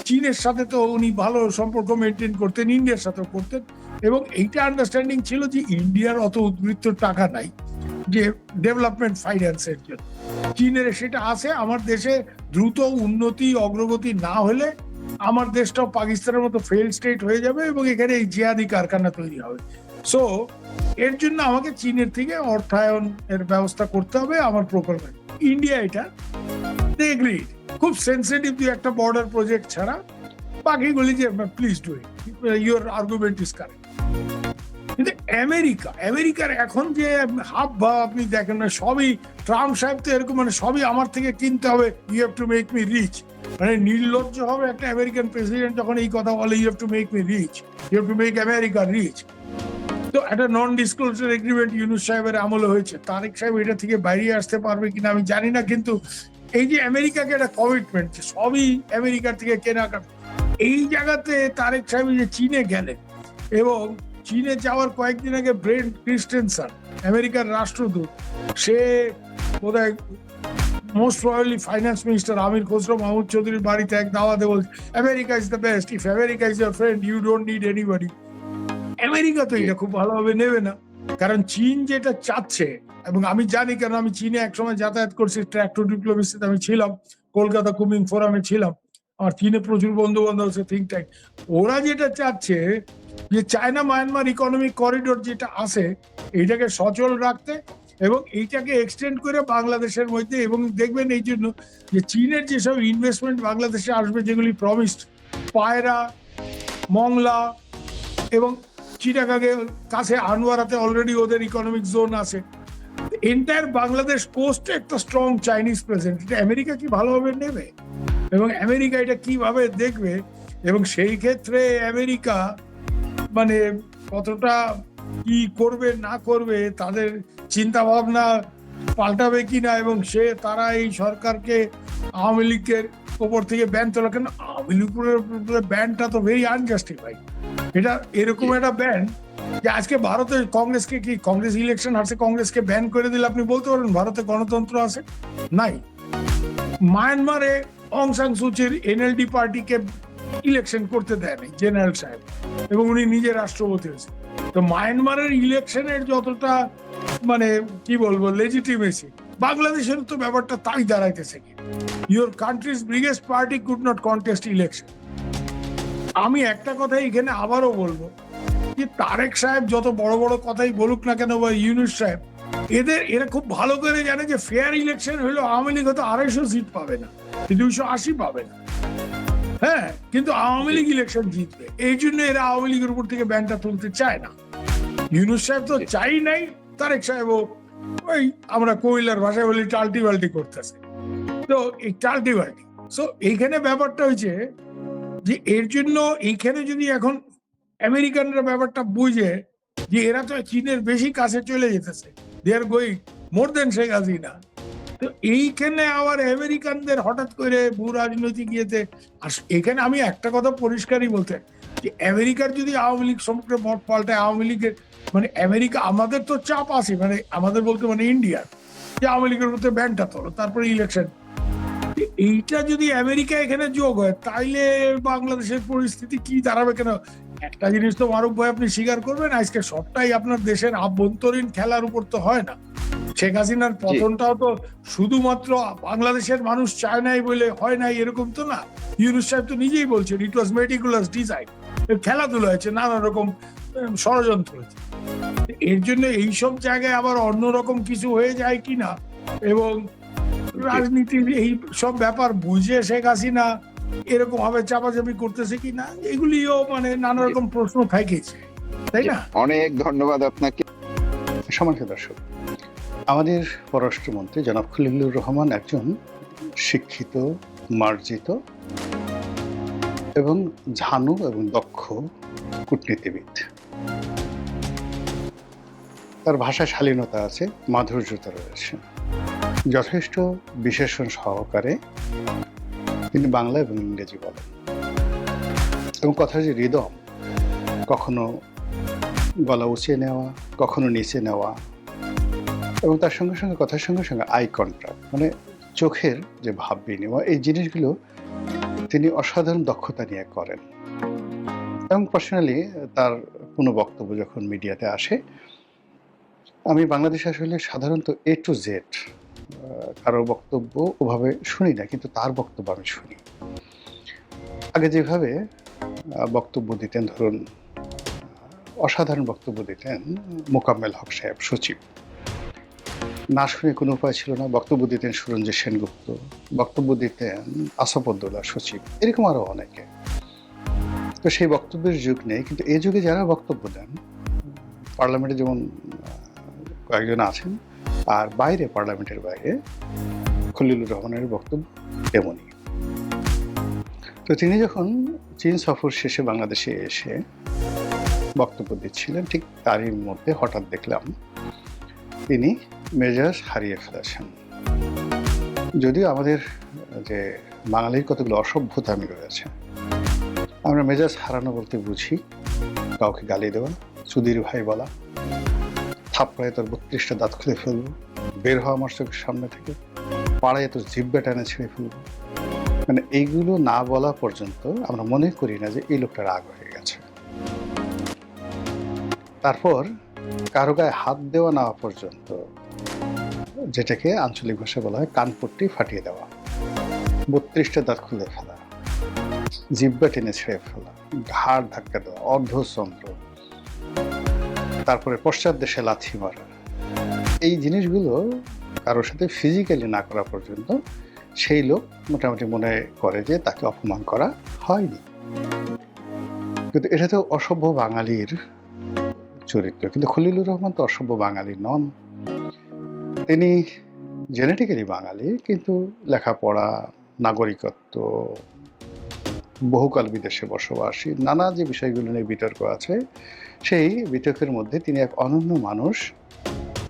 চীনের সাথে তো উনি ভালো সম্পর্ক মেনটেন করতেন, ইন্ডিয়ার সাথেও করতেন, এবং এইটা আন্ডারস্ট্যান্ডিং ছিল যে ইন্ডিয়ার অত উদ্বৃত্ত টাকা নাই যে ডেভেলপমেন্ট ফাইন্যান্সের জন্য, চীনের সেটা আছে। আমার দেশে দ্রুত উন্নতি অগ্রগতি না হলে আমার দেশটাও পাকিস্তানের মতো ফেল স্টেট হয়ে যাবে, এবং এখানে এই জিহাদি কারখানা তৈরি হবে। সো এর জন্য আমাকে চীনের থেকে অর্থায়ন এর ব্যবস্থা করতে হবে আমার প্রকল্পে। ইন্ডিয়া এটা এগ্রি, খুব সেন্সিটিভ একটা বর্ডার প্রজেক্ট ছাড়া বাকিগুলি যে please do it, your argument is correct. কিন্তু আমেরিকার এখন যে হাব ভাব আপনি দেখেন না, সবই ট্রাম্প সাহেব তো এরকম, মানে সবই আমার থেকে কিনতে হবে, you have to make me rich, মানে নির্লজ্জ হবে একটা আমেরিকান প্রেসিডেন্ট যখন এই কথা বলে, you have to make me rich, you have to make America rich. তো একটা নন ডিসক্লোজার এগ্রিমেন্ট ইউনূস সাহেবের আমলে হয়েছে, তারেক সাহেব এটা থেকে বাইরে আসতে পারবে কিনা আমি জানি না, কিন্তু এই যে আমেরিকাকে একটা কমিটমেন্ট সবই আমেরিকার থেকে কেনাকাটা, এই জায়গাতে তারেক সাহেব যে চীনে গেলেন, এবং চীনে যাওয়ার কয়েকদিন আগে ব্রেন ক্রিস্টেনসন আমেরিকার রাষ্ট্রদূত, সে বোধহয় most probably finance minister Amir Khasru Mahmud চৌধুরীর বাড়িতে এক দাওয়াতে বলছে America is the best, if America is your friend you don't need anybody. America তো এটা খুব ভালোভাবে নেবে না, কারণ চীন যেটা চাচ্ছে, এবং আমি জানি, কারণ আমি চীনে একসময় যাতায়াত করছি, ট্র্যাক্টর ডিপ্লোমেসিতে আমি ছিলাম, কলকাতা কুমিং ফোরামে ছিলাম, আমার চীনে প্রচুর বন্ধু বান্ধব আছে, থিঙ্ক ট্যাঙ্ক। ওরা যেটা চাচ্ছে যে চায়না মায়ানমার ইকোনমিক করিডোর যেটা আছে এইটাকে সচল রাখতে এবং এইটাকে এক্সটেন্ড করে বাংলাদেশের মধ্যে, এবং দেখবেন এই জন্য যে চীনের যেসব ইনভেস্টমেন্ট বাংলাদেশে আসবে যেগুলি প্রমিসড, পায়রা, মংলা এবং চিটাগাংয়ের কাছে আনোয়ারাতে অলরেডি ওদের ইকোনমিক জোন আছে, এন্টায়ার বাংলাদেশ কোস্টে একটা স্ট্রং চাইনিজ প্রেজেন্ট। এটা আমেরিকা কি ভালোভাবে নেবে এবং আমেরিকা এটা কিভাবে দেখবে, এবং সেই ক্ষেত্রে আমেরিকা মানে কতটা কি করবে না করবে, তাদের চিন্তা ভাবনা পাল্টাবে কিনা, এবং তারা এই সরকারকে আওয়ামী লীগের ওপর থেকে ব্যান তোলা, কেন আওয়ামী লীগের ব্যানটা তো ভেরি আনজাস্টিফাইড। এটা এরকম একটা ব্যান যে আজকে ভারতে কংগ্রেসকে কি, কংগ্রেস ইলেকশন হারছে, কংগ্রেসকে ব্যান করে দিলে আপনি বলতে পারবেন ভারতে গণতন্ত্র আছে? নাই। মায়ানমারে অং সান সুচির এনএলডি পার্টিকে ইলেকশন করতে দেয় নাই জেনারেল সাহেব, এবং উনি নিজে রাষ্ট্রপতি হয়েছে। তো মায়ানমারের ইলেকশনের যতটা মানে কি বলবো লেজিটিমেসি, বাংলাদেশের তো ব্যাপারটা তাই দাঁড়াইতেছে কি, your countries biggest party could not contest election. আমি একটা কথা এখানে আবারও বলবো যে তারেক সাহেব যত বড় বড় কথাই বলুক না কেন, বা ইউনূস সাহেব, এরা খুব ভালো করে জানে যে ফেয়ার ইলেকশন হলো আওয়ামী লীগ হয়তো 250 সিট পাবে না, 280 পাবে না, হ্যাঁ, কিন্তু আওয়ামী লীগ ইলেকশন জিতবে। এই জন্য এরা আওয়ামী লীগের উপর থেকে ব্যানটা তুলতে চায় না। ইউনূস সাহেব তো চাই নাই, তারেক সাহেবও ওই আমরা কোয়েলার ভাষায় বলি টাল্টি বাল্টি করতেছে। তো এই টাল্টি বাল্টি, সো এইখানে ব্যাপারটা হয়েছে যে এর জন্য এইখানে যদি এখন আমেরিকানরা ব্যাপারটা বুঝে যে এরা তো চীনের বেশি কাছে চলে যেতেছে, দে আর গোয়িং মোর দেন শেখ হাসিনা, তো এইখানে আবার আমেরিকানদের হঠাৎ করে ভূ রাজনৈতিক ইয়েতে। আর এখানে আমি একটা কথা পরিষ্কারই বলতে, যে আমেরিকার যদি আওয়ামী লীগ সমগ্র মত পাল্টায়, আওয়ামী লীগের মানে আমেরিকা, আমাদের তো চাপ আছে, মানে আমাদের বলতে মানে ইন্ডিয়ার, যে আওয়ামী লীগের মধ্যে ব্যানটা তোলো, তারপরে ইলেকশন। এইটা যদি আমেরিকা এখানে যোগ হয় তাইলে বাংলাদেশের পরিস্থিতি কি দাঁড়াবে? কেন একটা জিনিস তো মারুফ ভাই আপনি স্বীকার করবেন, আজকে সবটাই আপনার দেশের আভ্যন্তরীণ খেলার উপর তো হয় না। শেখ হাসিনার পতনটাও তো শুধুমাত্র বাংলাদেশের মানুষ চায় নাই বলে হয় নাই এরকম তো না। ইউনূস সাহেব তো নিজেই বলছেন ইট ওয়াজ মেটিকুলাস ডিজাইন, খেলাধুলা হয়েছে, নানা রকম ষড়যন্ত্র হয়েছে। এর জন্য এইসব জায়গায় আবার অন্যরকম কিছু হয়ে যায় কিনা, এবং রাজনীতির এই সব ব্যাপার বুঝে শেখ হাসিনা এরকম ভাবে চাপাচাপি করতেছে কিনা, এগুলিও মানে নানা রকম প্রশ্ন থাকেছে, তাই না? অনেক ধন্যবাদ আপনাকে। সম্মানিত দর্শক, আমাদের পররাষ্ট্রমন্ত্রী জনাব খলিলুর রহমান একজন শিক্ষিত, মার্জিত এবং ঝানু এবং দক্ষ কূটনীতিবিদ। তার ভাষায় শালীনতা আছে, মাধুর্যতা রয়েছে, যথেষ্ট বিশেষণ সহকারে তিনি বাংলা এবং ইংরেজি বলেন, এবং কথার যে রিদম, কখনো গলা উঁচিয়ে নেওয়া, কখনো নিচে নেওয়া, এবং তার সঙ্গে সঙ্গে কথার সঙ্গে সঙ্গে আই কন্ট্যাক্ট, মানে চোখের যে ভাব বিনিময়, এই জিনিসগুলো তিনি অসাধারণ দক্ষতা নিয়ে করেন। এবং পার্সোনালি তার কোনো বক্তব্য যখন মিডিয়াতে আসে, আমি বাংলাদেশে আসলে সাধারণত A to Z কারো বক্তব্য ওভাবে শুনি না, কিন্তু তার বক্তব্য আমি শুনি। আগে যেভাবে বক্তব্য দিতেন, ধরুন অসাধারণ বক্তব্য দিতেন মোকাম্মেল হক সাহেব, সচিব, না শুনে কোনো উপায় ছিল না। বক্তব্য দিতেন সুরঞ্জিত সেনগুপ্ত, বক্তব্য দিতেন আসাদুল্লাহ, সচিব, এরকম আরও অনেকে। তো সেই বক্তব্যের যুগ নেই, কিন্তু এই যুগে যারা বক্তব্য দেন, পার্লামেন্টে যেমন কয়েকজন আছেন, আর বাইরে পার্লামেন্টের বাইরে খলিলুর রহমানের বক্তব্য তেমনই। তো তিনি যখন চীন সফর শেষে বাংলাদেশে এসে বক্তব্য দিচ্ছিলেন, ঠিক তারই মধ্যে হঠাৎ দেখলাম তিনি মেজাজ হারিয়ে ফেলেছেন। যদিও আমাদের যে বাঙালির কতগুলো অসভ্যতামি রয়েছে, আমরা মেজাজ হারানো বলতে বুঝি কাউকে গালি দেওয়া, সুধীর ভাই বলা, থাপড়ায় তোর 32টা দাঁত খুলে ফেলবো, বের হওয়া আমার চোখের সামনে থেকে, পাড়ায় তোর জিব্বা টানে ছেড়ে ফেলবো, মানে এইগুলো না বলা পর্যন্ত আমরা মনে করি না যে এই লোকটা রাগ হয়ে গেছে। তারপর কারো গায়ে হাত দেওয়া না পর্যন্ত, যেটাকে আঞ্চলিক ভাষায় বলা হয় কানপট্টি ফাটিয়ে দেওয়া, 32টা দাঁত খুলে ফেলা, জিহ্বা টেনে ছেড়ে ফেলা, ঘাড় ধাক্কা দেওয়া, অর্ধচন্দ্র, তারপরে পশ্চাৎ দেশে লাথি মারা, এই জিনিসগুলো কারোর সাথে ফিজিক্যালি না করা পর্যন্ত সেই লোক মোটামুটি মনে করে যে তাকে অপমান করা হয়নি। কিন্তু এটা তো অসভ্য বাঙালির চরিত্র। কিন্তু খলিলুর রহমান তো অসভ্য বাঙালি নন, তিনি জেনেটিক্যালি বাঙালি, কিন্তু লেখাপড়া, নাগরিকত্ব, বহুকাল বিদেশে বসবাসী, নানা যে বিষয়গুলো নিয়ে বিতর্ক আছে, সেই বিতর্কের মধ্যে তিনি এক অনন্য মানুষ।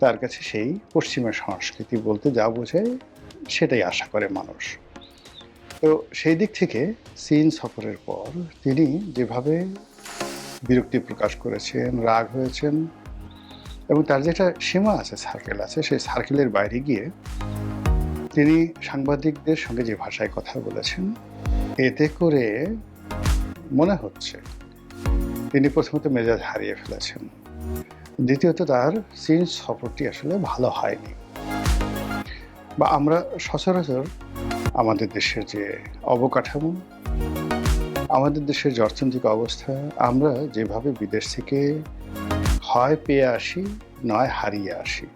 তার কাছে সেই পশ্চিমের সংস্কৃতি বলতে যা বোঝায় সেটাই আশা করে মানুষ। তো সেই দিক থেকে চীন সফরের পর তিনি যেভাবে বিরক্তি প্রকাশ করেছেন, রাগ হয়েছেন, এবং তার যেটা সীমা আছে, সার্কেল আছে, সেই সার্কেলের বাইরে গিয়ে তিনি সাংবাদিকদের সঙ্গে যে ভাষায় কথা বলেছেন, এতে করে মনে হচ্ছে তিনি প্রথমত মেজাজ হারিয়ে ফেলেছেন, দ্বিতীয়ত তার চীন সফরটি আসলে ভালো হয়নি। বা আমরা সচরাচর আমাদের দেশের যে অবকাঠামো, আমাদের দেশের যে অর্থনৈতিক অবস্থা, আমরা যেভাবে বিদেশ থেকে হয় পেয়ে আসি নয় হারিয়ে আসি,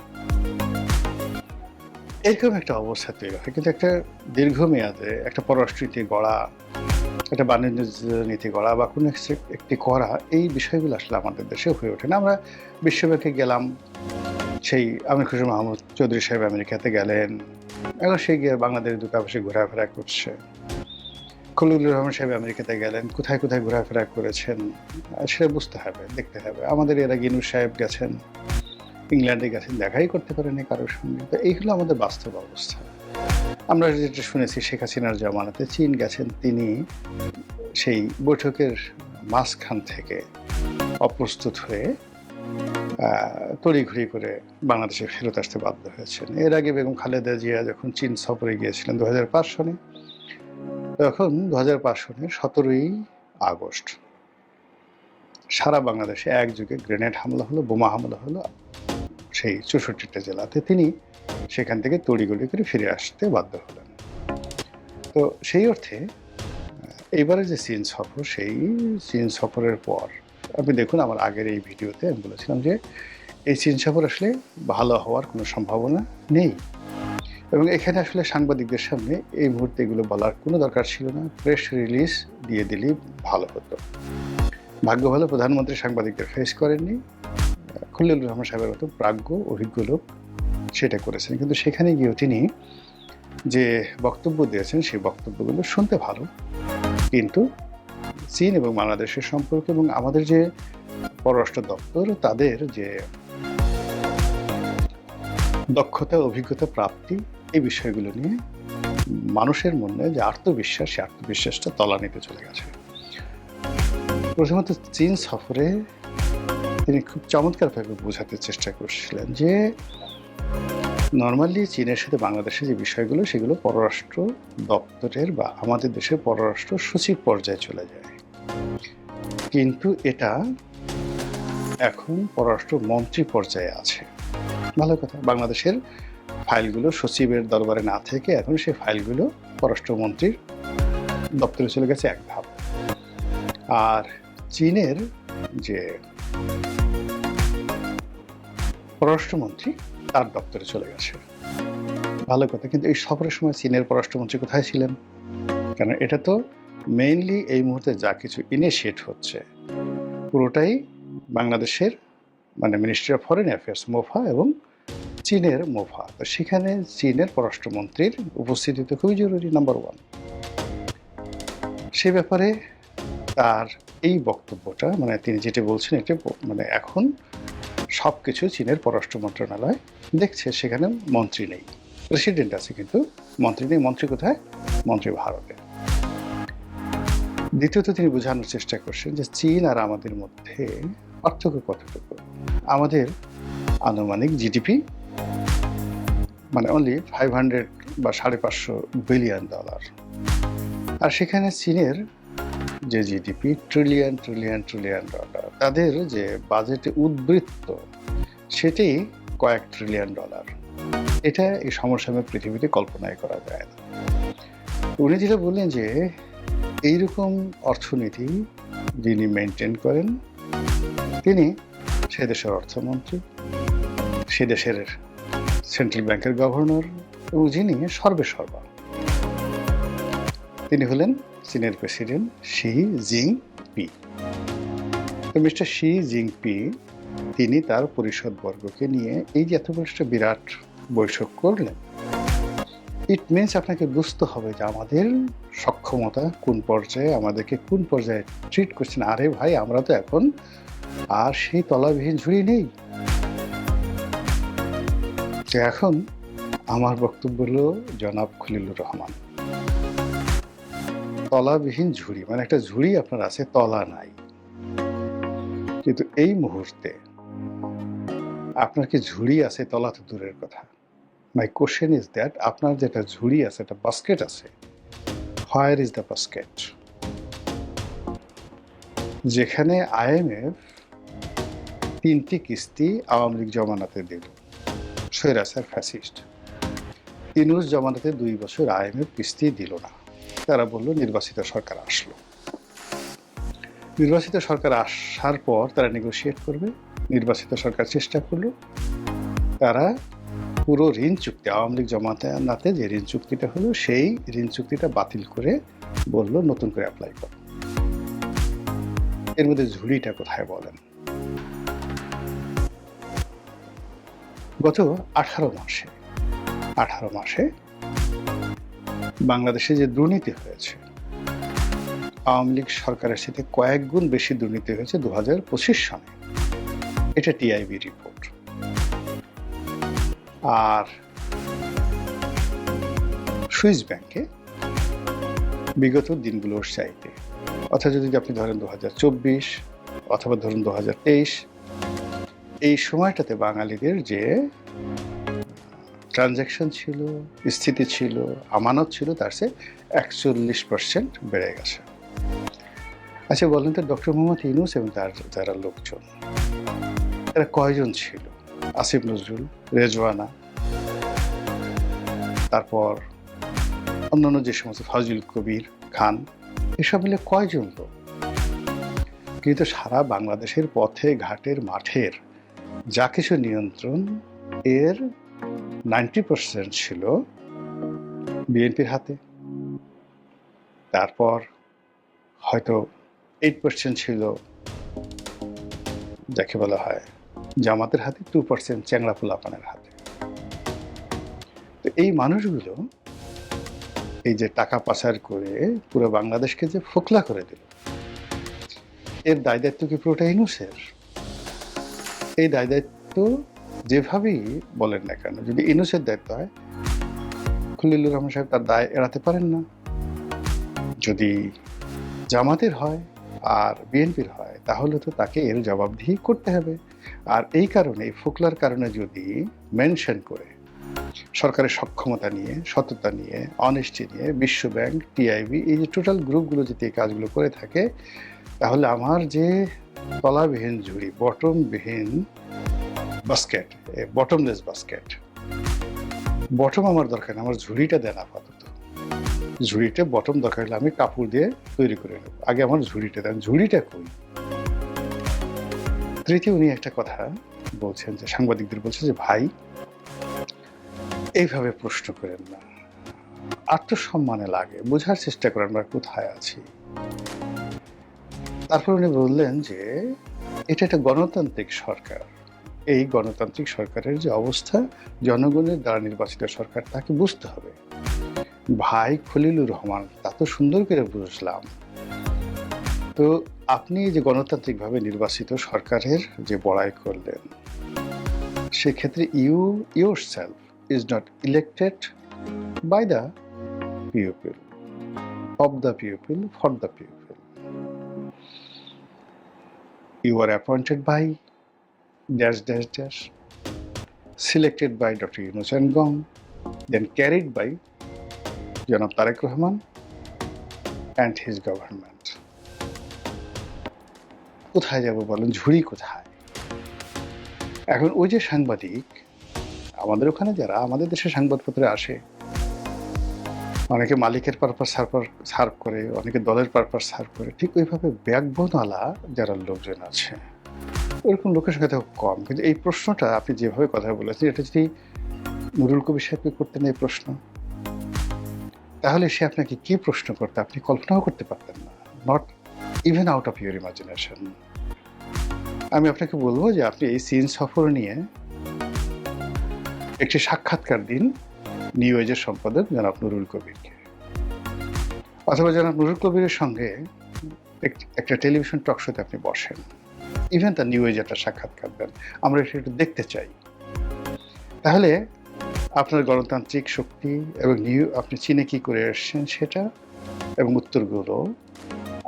এরকম একটা অবস্থা তৈরি হয়। কিন্তু একটা দীর্ঘমেয়াদে একটা পররাষ্ট্রনীতি গড়া, একটা বাণিজ্য নীতি গড়া বা কোনো একটি করা, এই বিষয়গুলো আসলে আমাদের দেশে হয়ে ওঠে না। আমরা বিশ্বব্যাংকে গেলাম, সেই আমির খসরু মাহমুদ চৌধুরী সাহেব আমেরিকাতে গেলেন, এখন সে গিয়ে বাংলাদেশের দূতাবাসে ঘোরাফেরা করছে। খলিলুর রহমান সাহেব আমেরিকাতে গেলেন, কোথায় কোথায় ঘোরাফেরা করেছেন সেটা বুঝতে হবে, দেখতে হবে। আমাদের এর আগে ইউনূস সাহেব গেছেন, ইংল্যান্ডে গেছেন, দেখাই করতে পারেনি কারোর সঙ্গে। তো এই হলো আমাদের বাস্তব অবস্থা। আমরা যেটা শুনেছি, শেখ হাসিনার জামানাতে চীন গেছেন, তিনি সেই বৈঠকের মাঝখান থেকে অপ্রস্তুত হয়ে তড়িঘড়ি করে বাংলাদেশে ফেরত আসতে বাধ্য হয়েছেন। এর আগে বেগম খালেদা জিয়া যখন চীন সফরে গিয়েছিলেন 2005 সনে, তখন 2005 সনের 17ই আগস্ট সারা বাংলাদেশে একযোগে গ্রেনেড হামলা হলো, বোমা হামলা হলো সেই 64টা জেলাতে। তিনি সেখান থেকে তড়িঘড়ি করে ফিরে আসতে বাধ্য হলেন। তো সেই অর্থে এইবারে যে চীন সফর, সেই চীন সফরের পর আপনি দেখুন, আমার আগের এই ভিডিওতে আমি বলেছিলাম যে এই চীন সফর আসলে ভালো হওয়ার কোনো সম্ভাবনা নেই, এবং এখানে আসলে সাংবাদিকদের সামনে এই মুহূর্তে এগুলো বলার কোনো দরকার ছিল না। প্রেস রিলিজ দিয়ে দিলেই ভালো হতো। ভাগ্য ভালো প্রধানমন্ত্রী সাংবাদিকদের ফেস করেননি, খলিলুর রহমান সাহেবের মতো প্রাজ্ঞ অভিজ্ঞ লোক সেটা করেছেন। কিন্তু সেখানে গিয়েও তিনি যে বক্তব্য দিয়েছেন, সেই বক্তব্যগুলো শুনতে ভালো, কিন্তু চীন এবং বাংলাদেশের সম্পর্ক এবং আমাদের যে পররাষ্ট্র দপ্তর, তাদের যে দক্ষতা, অভিজ্ঞতা, প্রাপ্তি, এই বিষয়গুলো নিয়ে মানুষের মনে যে আত্মবিশ্বাস, সেই আত্মবিশ্বাসটা তলানিতে চলে গেছে। প্রথমত চীন সফরে তিনি খুব চমৎকারভাবে বোঝাতে চেষ্টা করছিলেন যে নর্মালি চীনের সাথে বাংলাদেশের যে বিষয়গুলো, সেগুলো পররাষ্ট্র দপ্তরের বা আমাদের দেশের পররাষ্ট্র সচিব পর্যায়ে চলে যায়, কিন্তু এটা এখন পররাষ্ট্র মন্ত্রী পর্যায়ে আছে। ভালো কথা, বাংলাদেশের ফাইলগুলো সচিবের দরবারে না থেকে এখন সেই ফাইলগুলো পররাষ্ট্রমন্ত্রীর দপ্তরে চলে গেছে এক ধাপ। আর চীনের যে পররাষ্ট্রমন্ত্রী, তার দপ্তরে চলে গেছে। ভালো কথা, কিন্তু এই সফরের সময় চীনের পররাষ্ট্রমন্ত্রী কোথায় ছিলেন? কারণ এটা তো মেইনলি এই মুহূর্তে যা কিছু ইনিশিয়েট হচ্ছে পুরোটাই বাংলাদেশের মানে ministry of foreign affairs MOFA এবং চীনের মোফা। তো সেখানে চীনের পররাষ্ট্রমন্ত্রীর উপস্থিতি তো খুবই জরুরি, নাম্বার ওয়ান। সে ব্যাপারে তার এই বক্তব্যটা, মানে তিনি যেটা বলছেন, এটা মানে এখন সব কিছু চীনের পররাষ্ট্র মন্ত্রণালয় দেখছে, সেখানে মন্ত্রী নেই, প্রেসিডেন্ট আছে কিন্তু মন্ত্রী নেই। মন্ত্রী কোথায়? মন্ত্রী ভারতে। দ্বিতীয়ত তিনি বোঝানোর চেষ্টা করছেন যে চীন আর আমাদের মধ্যে পার্থক্য কতটুকু। আমাদের আনুমানিক জিডিপি মানে অনলি 500 বা $550 বিলিয়ন, আর সেখানে চীনের যে GDP trillion trillion trillion dollar, তাদের যে বাজেটে উদ্বৃত্ত সেটি কয়েক ট্রিলিয়ন ডলার। এটা এই সমসাময়িক পৃথিবীতে কল্পনাই করা যায় না। উনি যেটা বললেন যে এইরকম অর্থনীতি যিনি মেনটেন করেন তিনি সে দেশের অর্থমন্ত্রী, সে দেশের সেন্ট্রাল ব্যাংকের গভর্নর এবং যিনি সর্বেসর্বা তিনি হলেন চীনের প্রেসিডেন্ট শি জিনপি। তো মিস্টার শি জিনপি তিনি তার পরিষদবর্গকে নিয়ে এই যে এত বড় একটা বিরাট বৈঠক করলেন, ইট মিনস আপনাকে বুঝতে হবে যে আমাদের সক্ষমতা কোন পর্যায়ে, আমাদেরকে কোন পর্যায়ে ট্রিট করছেন। আরে ভাই, আমরা তো এখন আর সেই তলাবিহীন ঝুড়ি নেই। তো এখন আমার বক্তব্য হলো জনাব খলিলুর রহমান, তলাবিহীন ঝুড়ি মানে একটা ঝুড়ি আপনার আছে, তলা নাই, কিন্তু এই মুহূর্তে আপনার কি ঝুড়ি আছে? তলা তো দূরের কথা। মাই কোশ্চেন ইজ দ্যাট আপনার যেটা ঝুড়ি আছে, একটা বাস্কেট আছে, হোয়ার ইজ দ্য বাস্কেট? যেখানে IMF 3টি কিস্তি আওয়ামী লীগ জমানাতে দিল, স্বৈরাচার ফ্যাসিস্ট। ইউনূস জমানাতে 2 বছর IMF কিস্তি দিল না, তারা বলল নির্বাচিত সরকার আসলো। নির্বাচিত সরকার আসার পর তারা নেগোশিয়েট করবে। নির্বাচিত সরকার চেষ্টা করলো, তারা পুরো ঋণ চুক্তি, আওয়ামী লীগ জমানাতে যে ঋণ চুক্তিটা হলো সেই ঋণ চুক্তিটা বাতিল করে বলল নতুন করে অ্যাপ্লাই করো। এর মধ্যে ঝুড়িটা কোথায় বলেন? গত 18 মাসে বাংলাদেশে যে দুর্নীতি হয়েছে, আওয়ামী লীগ সরকারের সাথে কয়েক গুণ বেশি দুর্নীতি হয়েছে 2025 সালে। এটা TIB রিপোর্ট। আর সুইস ব্যাংকে বিগত দিনগুলোর চাইতে, অর্থাৎ যদি আপনি ধরেন 2024 অথবা ধরুন 2023, এই সময়টাতে বাঙালিদের যে ট্রানজ্যাকশন ছিল, স্থিতি ছিল, আমানত ছিল, তার চেয়ে 41% বেড়ে গেছে। আচ্ছা বলেন তো, ডক্টর মোহাম্মদ ইউনূস এবং তার যারা লোকজন, এরা কয়জন ছিল? আসিফ নজরুল, রেজওয়ানা, তারপর অন্যান্য যে সমস্ত ফজল কবির খান, এসব মিলে কয়জন লোক? কিন্তু সারা বাংলাদেশের পথে ঘাটের মাঠের যা কিছু নিয়ন্ত্রণ, এর 90% ছিল বিএনপির হাতে। তারপর হয়তো 8% ছিল যাকে বলা হয় জামাতের হাতে, 2% চ্যাংড়া পোলাপানের হাতে। তো এই মানুষগুলো এই যে টাকা পাচার করে পুরো বাংলাদেশকে যে ফোকলা করে দিল, এর দায় দায়িত্ব কি পুরোটা ইউনূসের? এই দায় দায়িত্ব যেভাবেই বলেন না কেন, যদি ইউনূসের দায়িত্ব হয়, খলিলুর রহমান সাহেব তার দায় এড়াতে পারেন না। যদি জামাতের হয় আর বিএনপির হয়, তাহলে তো তাকে এর জবাবদিহি করতে হবে। আর এই কারণে, এই ফোকলার কারণে যদি মেনশন করে সরকারের সক্ষমতা নিয়ে, সততা নিয়ে, অনেস্টি নিয়ে বিশ্ব ব্যাংক, TIB, এই যে টোটাল গ্রুপগুলো যদি এই কাজগুলো করে থাকে, তাহলে আমার যে তলাবিহীন ঝুড়ি, বটমবিহীন বাস্কেট, বটমলেস বাস্কেট, বটম আমার দরকার না, আমার ঝুড়িটা দেন আপাতত। ঝুড়িটা বটম দরকার হলে আমি কাপড় দিয়ে তৈরি করে নেব, আগে আমার ঝুড়িটা দেন। ঝুড়িটা কই? তৃতীয় উনি একটা কথা বলছেন, যে সাংবাদিকদের বলছে যে ভাই এইভাবে প্রশ্ন করেন না, আত্মসম্মানে লাগে, বোঝার চেষ্টা করেন আমরা কোথায় আছি। তারপর উনি বললেন যে এটা একটা গণতান্ত্রিক সরকার, এই গণতান্ত্রিক সরকারের যে অবস্থা, জনগণের দ্বারা নির্বাচিত সরকার, তাকে বুঝতে হবে। ভাই খলিলুর রহমান, তা তো সুন্দর করে বুঝলাম, তো আপনি যে গণতান্ত্রিকভাবে নির্বাচিত সরকারের যে বড়াই করলেন, সেক্ষেত্রে you yourself is not elected by the people, of the people, for the people. You are appointed by dash dash dash, selected by Dr. Yunus and Gong, then carried by Janab Tareq Rahman and his government. কোথায় যাব বলেন, ঝুড়ি কোথায়? এখন ওই যে সাংবাদিক, আমাদের ওখানে যারা আমাদের দেশে সংবাদপত্রে আসে, অনেকে মালিকের পারপাস সার্ভ করে, অনেকে দলের পারপাস সার্ভ করে, ঠিক ওইভাবে ব্যাকবোনওয়ালা যারা লোকজন আছে ওরকম লোকের সংখ্যা তো কম। কিন্তু এই প্রশ্নটা আপনি যেভাবে কথা বলেছেন, এটা যদি নুরুল কবির সাহেবকে করতেন এই প্রশ্ন, তাহলে সে আপনাকে কি প্রশ্ন করতে আপনি কল্পনাও করতে পারতেন না, not even out of your imagination. আমি আপনাকে বলবো যে আপনি এই চীন সফর নিয়ে একটি সাক্ষাৎকার দিন নিউ এজের সম্পাদক জনাব নুরুল কবিরকে, অথবা জনাব নুরুল কবিরের সঙ্গে একটা টেলিভিশন টক শোতে আপনি বসেন, ইভেন তার নিউ এজ একটা সাক্ষাৎকার দেন, আমরা এটা একটু দেখতে চাই। তাহলে আপনার গণতান্ত্রিক শক্তি এবং আপনি চীনে কি করে এসছেন সেটা এবং উত্তরগুলো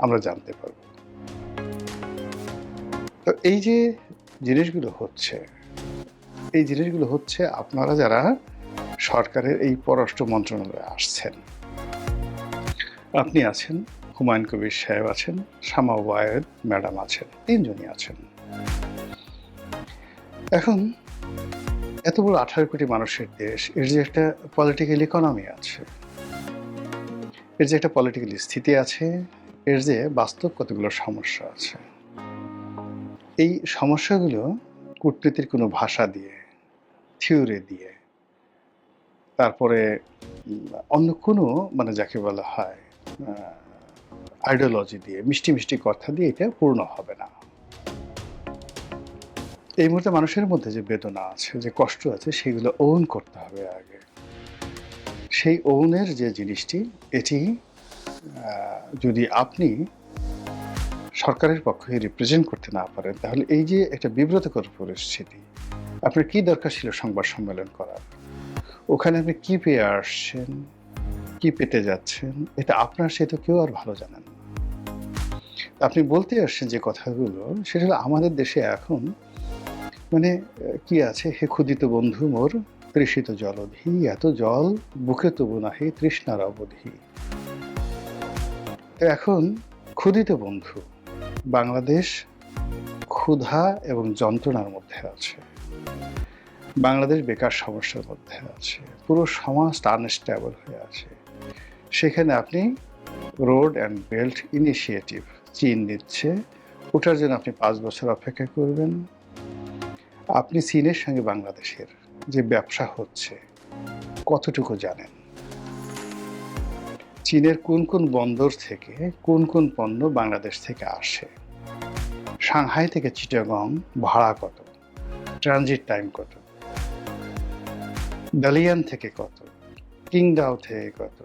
আমরা জানতে পারব। তো এই যে জিনিসগুলো হচ্ছে, এই জিনিসগুলো হচ্ছে আপনারা যারা সরকারের এই পররাষ্ট্র মন্ত্রণালয়ে আসছেন, আপনি আছেন, হুমায়ুন কবির সাহেব আছেন, শামা ওয়ায়েদ ম্যাডাম আছেন, তিনজনই আছেন। এখন এত বড় 18 কোটি মানুষের দেশ, এর যে একটা পলিটিক্যাল ইকোনমি আছে, এর যে একটা পলিটিক্যাল স্থিতি আছে, এর যে বাস্তব কতগুলো সমস্যা আছে, এই সমস্যাগুলো কূটনীতির কোনো ভাষা দিয়ে, থিওরি দিয়ে, তারপরে অন্য কোনো মানে যাকে বলা হয় আইডিওলজি দিয়ে, মিষ্টি মিষ্টি কথা দিয়ে এটা পূর্ণ হবে না। এই মুহূর্তে মানুষের মধ্যে যে বেদনা আছে, যে কষ্ট আছে, সেগুলো ওন করতে হবে আগে। সেই ওনের যে জিনিসটি, এটি যদি আপনি সরকারের পক্ষে রিপ্রেজেন্ট করতে না পারেন, তাহলে এই যে একটা বিব্রতকর পরিস্থিতি, আপনার কি দরকার ছিল সংবাদ সম্মেলন করার? ওখানে আপনি কি পেয়ে আসছেন, কি পেতে যাচ্ছেন, এটা আপনার সে তো কেউ আর ভালো জানেন না। আপনি বলতে আসছেন যে কথাগুলো, সেটা হলো আমাদের দেশে এখন মানে কি আছে, হে ক্ষুদিত বন্ধু মোর তৃষিত জলধি, এত জল বুকে তবু নাহি তৃষ্ণার অবধি। তো এখন ক্ষুদিত বন্ধু, বাংলাদেশ ক্ষুধা এবং যন্ত্রণার মধ্যে আছে, বাংলাদেশ বেকার সমস্যার মধ্যে আছে, পুরো সমাজটা আনস্টেবল হয়ে আছে। সেখানে আপনি রোড অ্যান্ড বেল্ট ইনিশিয়েটিভ চীন নিচ্ছে, ওটার জন্য আপনি 5 বছর অপেক্ষা করবেন। আপনি চীনের সঙ্গে বাংলাদেশের যে ব্যবসা হচ্ছে কতটুকু জানেন? চীনের কোন কোন বন্দর থেকে কোন কোন পণ্য বাংলাদেশ থেকে আসে? সাংহাই থেকে চিটাগং ভাড়া কত, ট্রানজিট টাইম কত, দালিয়ান থেকে কত, কিংডাও থেকে কত,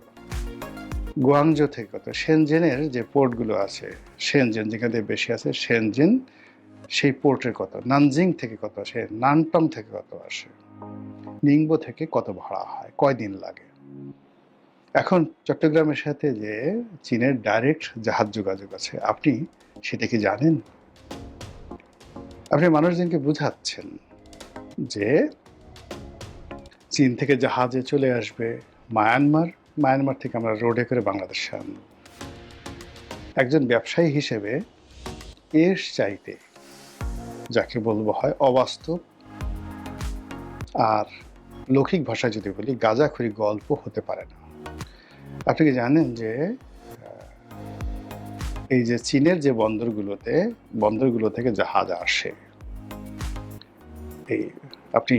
গুয়াংজো থেকে কত, শেনজেনের যে পোর্টগুলো আছে, শেনজেন যেখানে বেশি আছে, শেনজেন সেই পোর্টের কত, নানজিং থেকে কত আসে, নানটং থেকে কত আসে, নিংবো থেকে কত ভাড়া হয়, কয়দিন লাগে। এখন চট্টগ্রামের সাথে যে চীনের ডাইরেক্ট জাহাজ যোগাযোগ আছে, আপনি সেটা কি জানেন? আপনি মানুষজনকে বুঝাচ্ছেন যে চীন থেকে জাহাজে চলে আসবে মায়ানমার, মায়ানমার থেকে আমরা রোডে করে বাংলাদেশে আনব। একজন ব্যবসায়ী হিসেবে এর চাইতে যাকে বলবো হয় অবাস্তব আর লৌকিক ভাষায় যদি বলি গাঁজাখড়ি গল্প হতে পারে না। আপনি কি জানেন যে এই যে চীনের যে বন্দরগুলো থেকে জাহাজ আসে, এই আপনি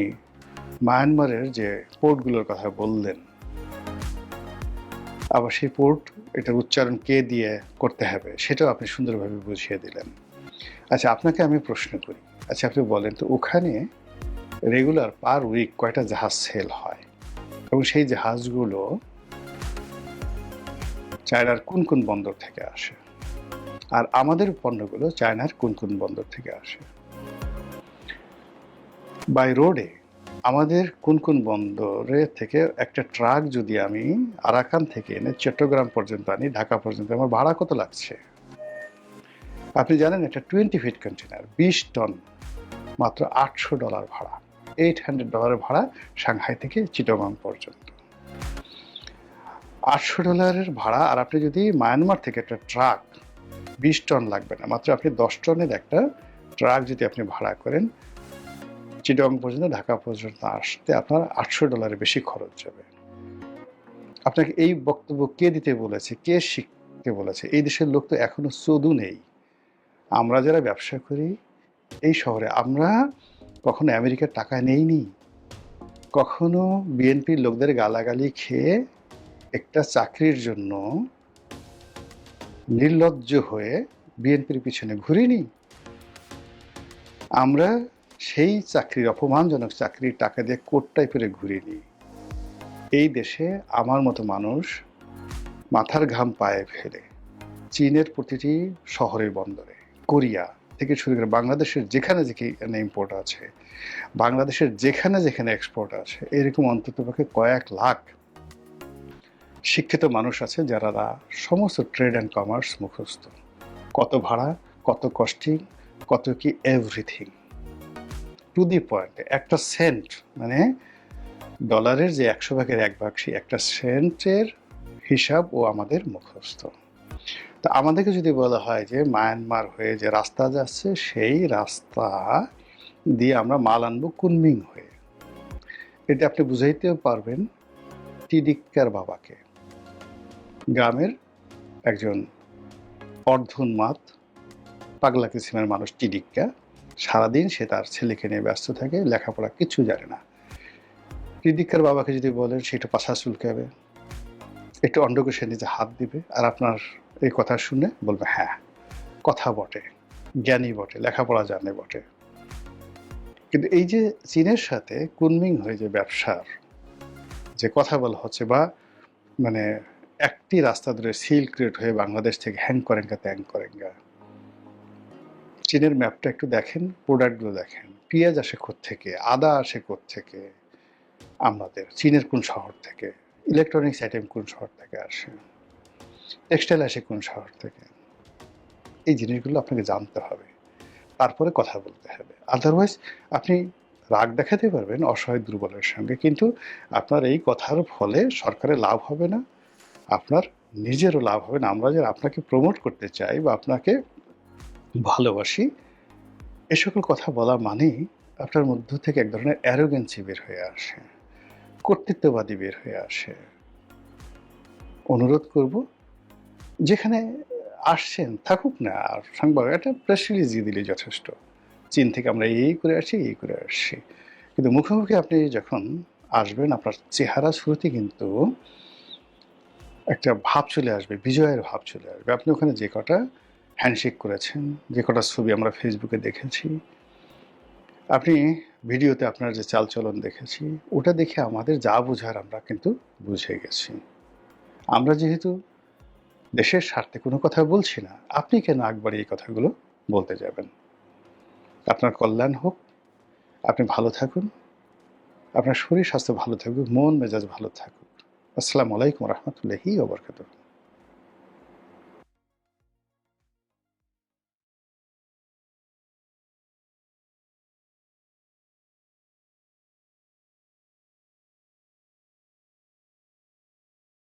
মায়ানমারের যে পোর্টগুলোর কথা বললেন, আবার সেই পোর্ট এটার উচ্চারণ কে দিয়ে করতে হবে সেটাও আপনি সুন্দরভাবে বুঝিয়ে দিলেন। আচ্ছা, আপনাকে আমি প্রশ্ন করি, আচ্ছা আপনি বলেন তো ওখানে রেগুলার পার উইক কয়টা জাহাজ সেল হয়, এবং সেই জাহাজগুলো চায়নার কোন কোন বন্দর থেকে আসে, আর আমাদের পণ্যগুলো চায়নার কোন কোন বন্দর থেকে আসে? বাই রোডে আমাদের কোন কোন বন্দরে থেকে একটা ট্রাক যদি আমি আরাকান থেকে এনে চট্টগ্রাম পর্যন্ত আনি, ঢাকা পর্যন্ত, আমার ভাড়া কত লাগছে? আপনি জানেন একটা 20 ফিট কন্টেনার 20 টন মাত্র $800 ভাড়া, $800 ভাড়া সাংহাই থেকে চিটাগং পর্যন্ত। $800 ভাড়া, আর আপনি যদি মায়ানমার থেকে একটা ট্রাক 20 টন লাগবে না, মাত্র আপনি 10 টনের একটা ট্রাক যদি আপনি ভাড়া করেন, চিটাগং পর্যন্ত, ঢাকা পর্যন্ত আসতে আপনার $800 বেশি খরচ যাবে। আপনাকে এই বক্তব্য কে দিতে বলেছে, কে শিখতে বলেছে? এই দেশের লোক তো এখনো চদু নেই। আমরা যারা ব্যবসা করি এই শহরে, আমরা কখনো আমেরিকার টাকা নেইনি, কখনো বিএনপির লোকদের গালাগালি খেয়ে একটা চাকরির জন্য নির্লজ্জ হয়ে বিএনপির পিছনে ঘুরিনি। আমরা সেই চাকরির, অপমানজনক চাকরির টাকা দিয়ে কোট টাইপের ঘুরিনি। এই দেশে আমার মতো মানুষ মাথার ঘাম পায়ে ফেলে চীনের প্রতিটি শহরের বন্দরে, কোরিয়া থেকে শুরু করে বাংলাদেশের যেখানে যেখানে ইম্পোর্ট আছে, বাংলাদেশের যেখানে যেখানে এক্সপোর্ট আছে, এরকম অন্ততপক্ষে কয়েক লাখ শিক্ষিত মানুষ আছে যারা সমস্ত ট্রেড অ্যান্ড কমার্স মুখস্থ। কত ভাড়া, কত কস্টিং, কত কি এভরিথিং টু দি পয়েন্ট। একটা সেন্ট মানে ডলারের যে 100 ভাগের 1 ভাগ, সেই একটা সেন্টের হিসাব ও আমাদের মুখস্থ। তো আমাদেরকে যদি বলা হয় যে মায়ানমার হয়ে যে রাস্তা যাচ্ছে, সেই রাস্তা দিয়ে আমরা মাল আনবো কুনমিং হয়ে, এটা আপনি বুঝাইতেও পারবেন টিডিক্কার বাবাকে। গ্রামের একজন অর্ধোন্মাদ পাগলা কিসিমের মানুষ টিডিক্কা, সারাদিন সে তার ছেলেকে নিয়ে ব্যস্ত থাকে, লেখাপড়া কিছু জানে না। টিডিক্কার বাবাকে যদি বলেন, সে একটু পাশা চুলকাবে, একটু অন্ডকোষে নিজে হাত দিবে, আর আপনার এই কথা শুনে বলবে হ্যাঁ কথা বটে, জ্ঞানী বটে, লেখাপড়া জানে বটে। কিন্তু এই যে চীনের সাথে কুনমিং হয়ে যে ব্যবসার যে কথা বলা হচ্ছে, বা মানে একটি রাস্তা ধরে সিল্ক রোড হয়ে বাংলাদেশ থেকে হ্যাং করেঙ্গা ত্যাং করেঙ্গা, চীনের ম্যাপটা একটু দেখেন, প্রোডাক্টগুলো দেখেন, পেঁয়াজ আসে থেকে, আদা আসে থেকে, আমাদের চীনের কোন শহর থেকে, ইলেকট্রনিক্স আইটেম কোন শহর থেকে আসে, টেক্সটাইল আসে কোন শহর থেকে, এই জিনিসগুলো আপনাকে জানতে হবে, তারপরে কথা বলতে হবে। আদারওয়াইজ আপনি রাগ দেখাতে পারবেন অসহায় দুর্বলের সঙ্গে, কিন্তু আপনার এই কথার ফলে সরকারের লাভ হবে না, আপনার নিজেরও লাভ হবে না। আমরা যারা আপনাকে প্রমোট করতে চাই বা আপনাকে ভালোবাসি, এ সকল কথা বলা মানেই আপনার মধ্য থেকে এক ধরনের অ্যারোগেন্সি বের হয়ে আসে, কর্তৃত্ববাদী বের হয়ে আসে। অনুরোধ করব, যেখানে আসছেন থাকুক না, আর সংবাদ একটা প্রেস রিলিজ দিয়ে দিলে যথেষ্ট, চীন থেকে আমরা এই করে আসছি, এই করে আসছি। কিন্তু মুখোমুখি আপনি যখন আসবেন, আপনার চেহারা শুরুতে কিন্তু একটা ভাব চলে আসবে, বিজয়ের ভাব চলে আসবে। আপনি ওখানে যে কটা হ্যান্ডশেক করেছেন, যে কটা ছবি আমরা ফেসবুকে দেখেছি, আপনি ভিডিওতে আপনার যে চালচলন দেখেছি, ওটা দেখে আমাদের যা বোঝার আমরা কিন্তু বুঝে গেছি। আমরা যেহেতু দেশের স্বার্থে কোনো কথা বলছি না, আপনি কেন একবারই এই কথাগুলো বলতে যাবেন? আপনার কল্যাণ হোক, আপনি ভালো থাকুন, আপনার শরীর স্বাস্থ্য ভালো থাকুক, মন মেজাজ ভালো থাকুক। আসসালামু আলাইকুম রহমতুল্লাহি ওয়া বারাকাতুহু।